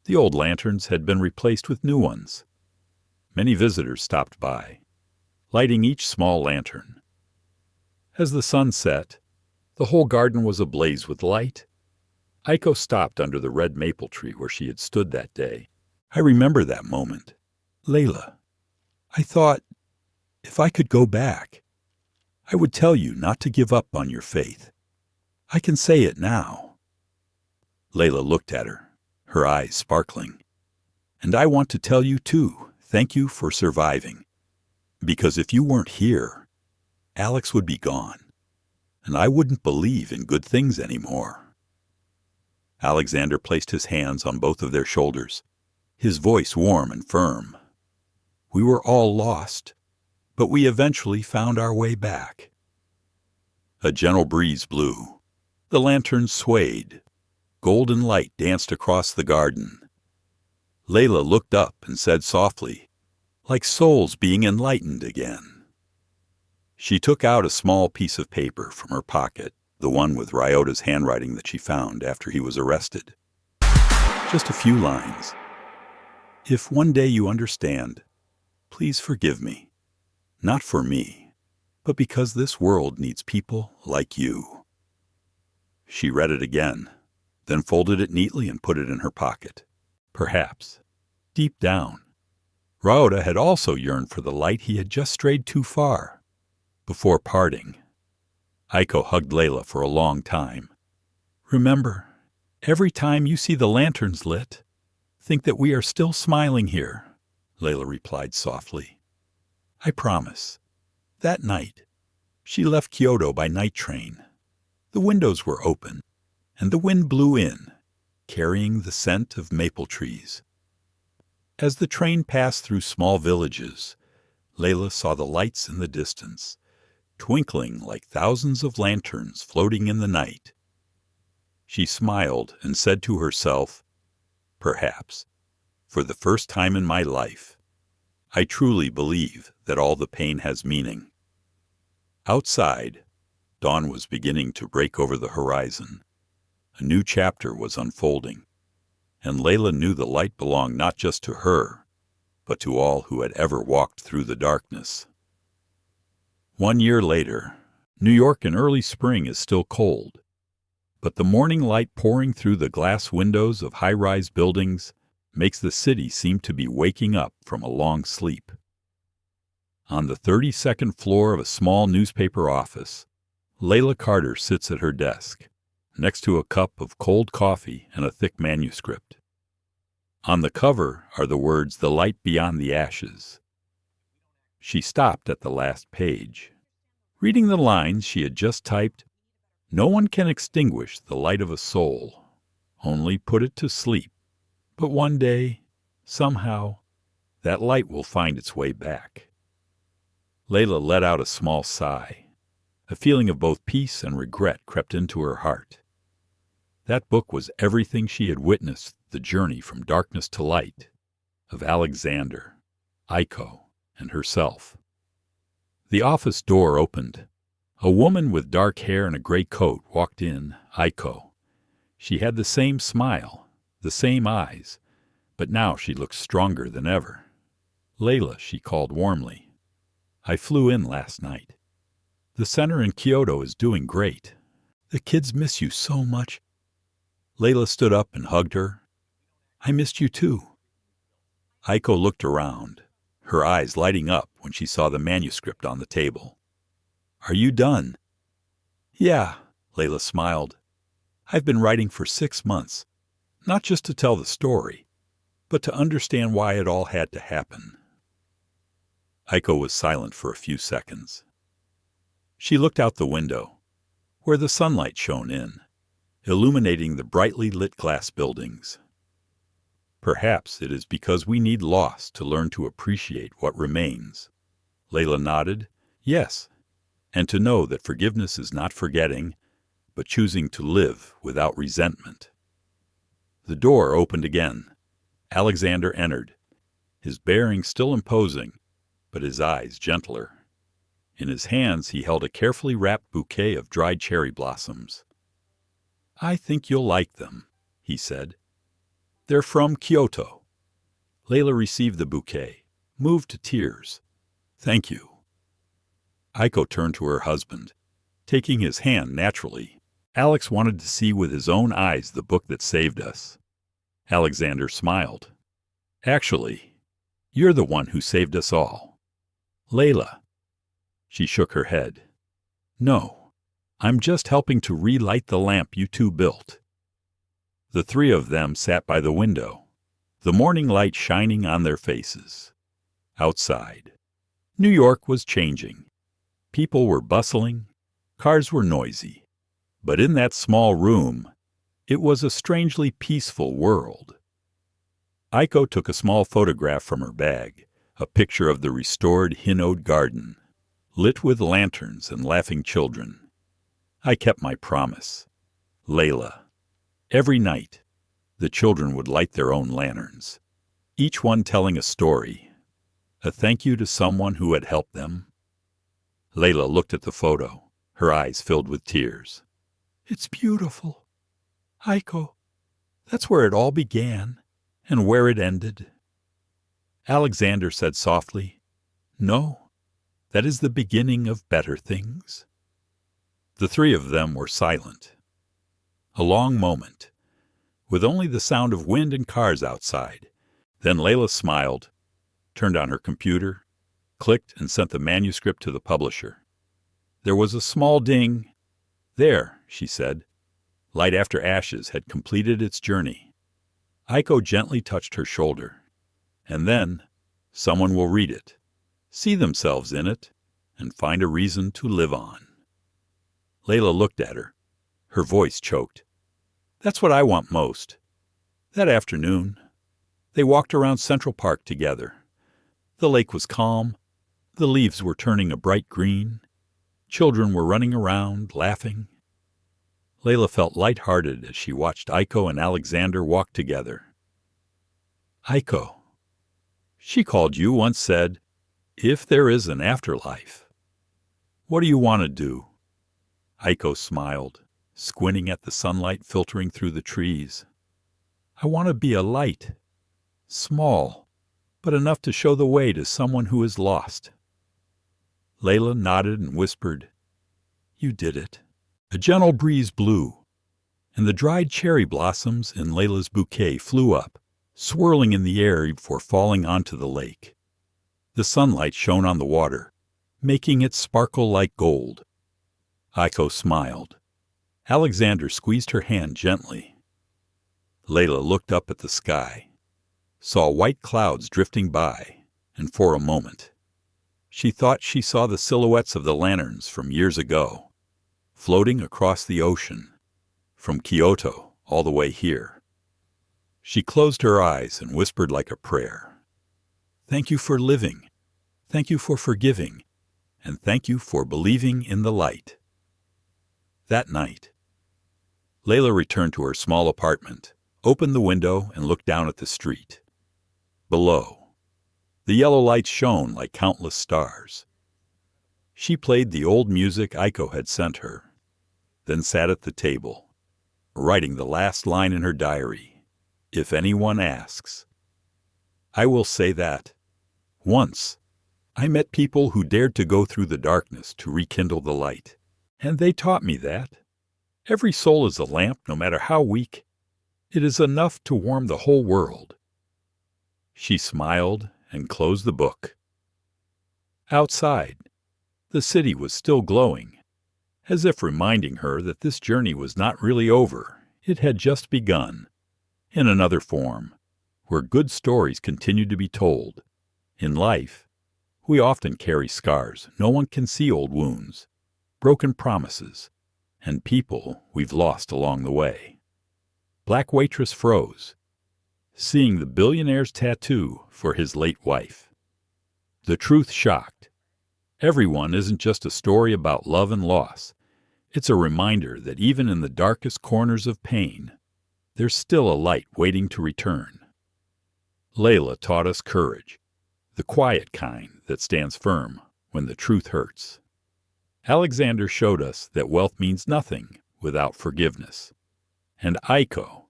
the old lanterns had been replaced with new ones. Many visitors stopped by, lighting each small lantern. As the sun set, the whole garden was ablaze with light. Aiko stopped under the red maple tree where she had stood that day. "I remember that moment. Layla, I thought, if I could go back, I would tell you not to give up on your faith. I can say it now." Layla looked at her, her eyes sparkling. "And I want to tell you too, thank you for surviving. Because if you weren't here, Alex would be gone, and I wouldn't believe in good things anymore." Alexander placed his hands on both of their shoulders, his voice warm and firm. "We were all lost, but we eventually found our way back." A gentle breeze blew. The lanterns swayed. Golden light danced across the garden. Layla looked up and said softly, "Like souls being enlightened again." She took out a small piece of paper from her pocket, the one with Ryota's handwriting that she found after he was arrested. Just a few lines. "If one day you understand, please forgive me. Not for me, but because this world needs people like you." She read it again, then folded it neatly and put it in her pocket. Perhaps, deep down, Ryota had also yearned for the light he had just strayed too far. Before parting, Aiko hugged Layla for a long time. "Remember, Every time you see the lanterns lit, think that we are still smiling here, Layla replied softly. I promise. That night, she left Kyoto by night train. The windows were open, and the wind blew in, carrying the scent of maple trees. As the train passed through small villages, Layla saw the lights in the distance, twinkling like thousands of lanterns floating in the night. She smiled and said to herself, perhaps, for the first time in my life, I truly believe that all the pain has meaning. Outside, dawn was beginning to break over the horizon. A new chapter was unfolding, and Layla knew the light belonged not just to her, but to all who had ever walked through the darkness. 1 year later, New York in early spring is still cold, but the morning light pouring through the glass windows of high-rise buildings makes the city seem to be waking up from a long sleep. On the 32nd floor of a small newspaper office, Layla Carter sits at her desk, next to a cup of cold coffee and a thick manuscript. On the cover are the words, "The Light Beyond the Ashes." She stopped at the last page. Reading the lines she had just typed, "No one can extinguish the light of a soul, only put it to sleep. But one day, somehow, that light will find its way back." Layla let out a small sigh. A feeling of both peace and regret crept into her heart. That book was everything she had witnessed the journey from darkness to light, of Alexander, Aiko, and herself. The office door opened. A woman with dark hair and a gray coat walked in, Aiko. She had the same smile, the same eyes, but now she looked stronger than ever. "Layla," she called warmly. "I flew in last night. The center in Kyoto is doing great. The kids miss you so much." Layla stood up and hugged her. "I missed you too." Aiko looked around, her eyes lighting up when she saw the manuscript on the table. "Are you done?" "Yeah," Layla smiled. "I've been writing for 6 months, not just to tell the story, but to understand why it all had to happen." Aiko was silent for a few seconds. She looked out the window, where the sunlight shone in, illuminating the brightly lit glass buildings. "Perhaps it is because we need loss to learn to appreciate what remains." Layla nodded. "Yes, and to know that forgiveness is not forgetting, but choosing to live without resentment." The door opened again. Alexander entered, his bearing still imposing, but his eyes gentler. In his hands he held a carefully wrapped bouquet of dried cherry blossoms. "I think you'll like them," he said. "They're from Kyoto." Layla received the bouquet, moved to tears. "Thank you." Aiko turned to her husband. Taking his hand naturally, Alex wanted to see with his own eyes the book that saved us. Alexander smiled. "Actually, you're the one who saved us all." "Layla." She shook her head. "No, I'm just helping to relight the lamp you two built." The three of them sat by the window, the morning light shining on their faces. Outside, New York was changing. People were bustling, cars were noisy, but in that small room, it was a strangely peaceful world. Aiko took a small photograph from her bag, a picture of the restored Hinode garden, lit with lanterns and laughing children. I kept my promise. Layla. Every night, the children would light their own lanterns, each one telling a story, a thank you to someone who had helped them. Layla looked at the photo, her eyes filled with tears. "It's beautiful. Aiko, that's where it all began and where it ended." Alexander said softly, "No, that is the beginning of better things." The three of them were silent. A long moment, with only the sound of wind and cars outside. Then Layla smiled, turned on her computer, clicked and sent the manuscript to the publisher. There was a small ding. "There," she said. Light After Ashes had completed its journey. Aiko gently touched her shoulder. And then, someone will read it, see themselves in it, and find a reason to live on. Layla looked at her. Her voice choked. That's what I want most. That afternoon, they walked around Central Park together. The lake was calm. The leaves were turning a bright green. Children were running around, laughing. Layla felt light-hearted as she watched Aiko and Alexander walk together. Aiko, she called you, once said, if there is an afterlife. What do you want to do? Aiko smiled, squinting at the sunlight filtering through the trees. I want to be a light. Small, but enough to show the way to someone who is lost. Layla nodded and whispered, You did it. A gentle breeze blew, and the dried cherry blossoms in Layla's bouquet flew up, swirling in the air before falling onto the lake. The sunlight shone on the water, making it sparkle like gold. Aiko smiled. Alexander squeezed her hand gently. Layla looked up at the sky, saw white clouds drifting by, and for a moment, she thought she saw the silhouettes of the lanterns from years ago, floating across the ocean, from Kyoto all the way here. She closed her eyes and whispered like a prayer. Thank you for living. Thank you for forgiving. And thank you for believing in the light. That night, Layla returned to her small apartment, opened the window, and looked down at the street. Below, the yellow lights shone like countless stars. She played the old music Aiko had sent her, then sat at the table, writing the last line in her diary, If anyone asks. I will say that, once, I met people who dared to go through the darkness to rekindle the light, and they taught me that every soul is a lamp, no matter how weak. It is enough to warm the whole world. She smiled and closed the book. Outside, the city was still glowing, as if reminding her that this journey was not really over. It had just begun, in another form, where good stories continue to be told. In life, we often carry scars. No one can see old wounds, broken promises, and people we've lost along the way. Black Waitress froze, seeing the billionaire's tattoo for his late wife. The Truth Shocked. Everyone isn't just a story about love and loss. It's a reminder that even in the darkest corners of pain, there's still a light waiting to return. Layla taught us courage, the quiet kind that stands firm when the truth hurts. Alexander showed us that wealth means nothing without forgiveness. And Aiko,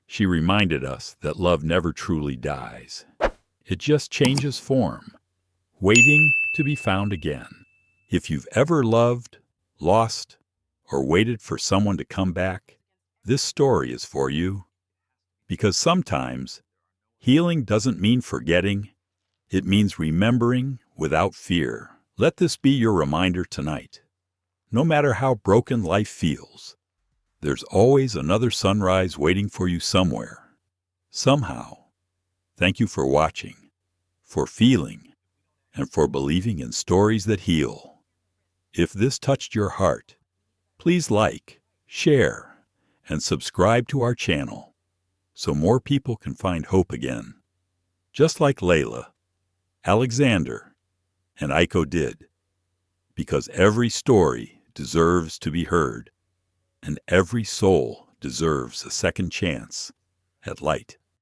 she reminded us that love never truly dies. It just changes form, waiting to be found again. If you've ever loved, lost, or waited for someone to come back, this story is for you. Because sometimes, healing doesn't mean forgetting. It means remembering without fear. Let this be your reminder tonight. No matter how broken life feels, there's always another sunrise waiting for you somewhere, somehow. Thank you for watching, for feeling, and for believing in stories that heal. If this touched your heart, please like, share, and subscribe to our channel so more people can find hope again, just like Layla, Alexander, and Aiko did, because every story deserves to be heard, and every soul deserves a second chance at light.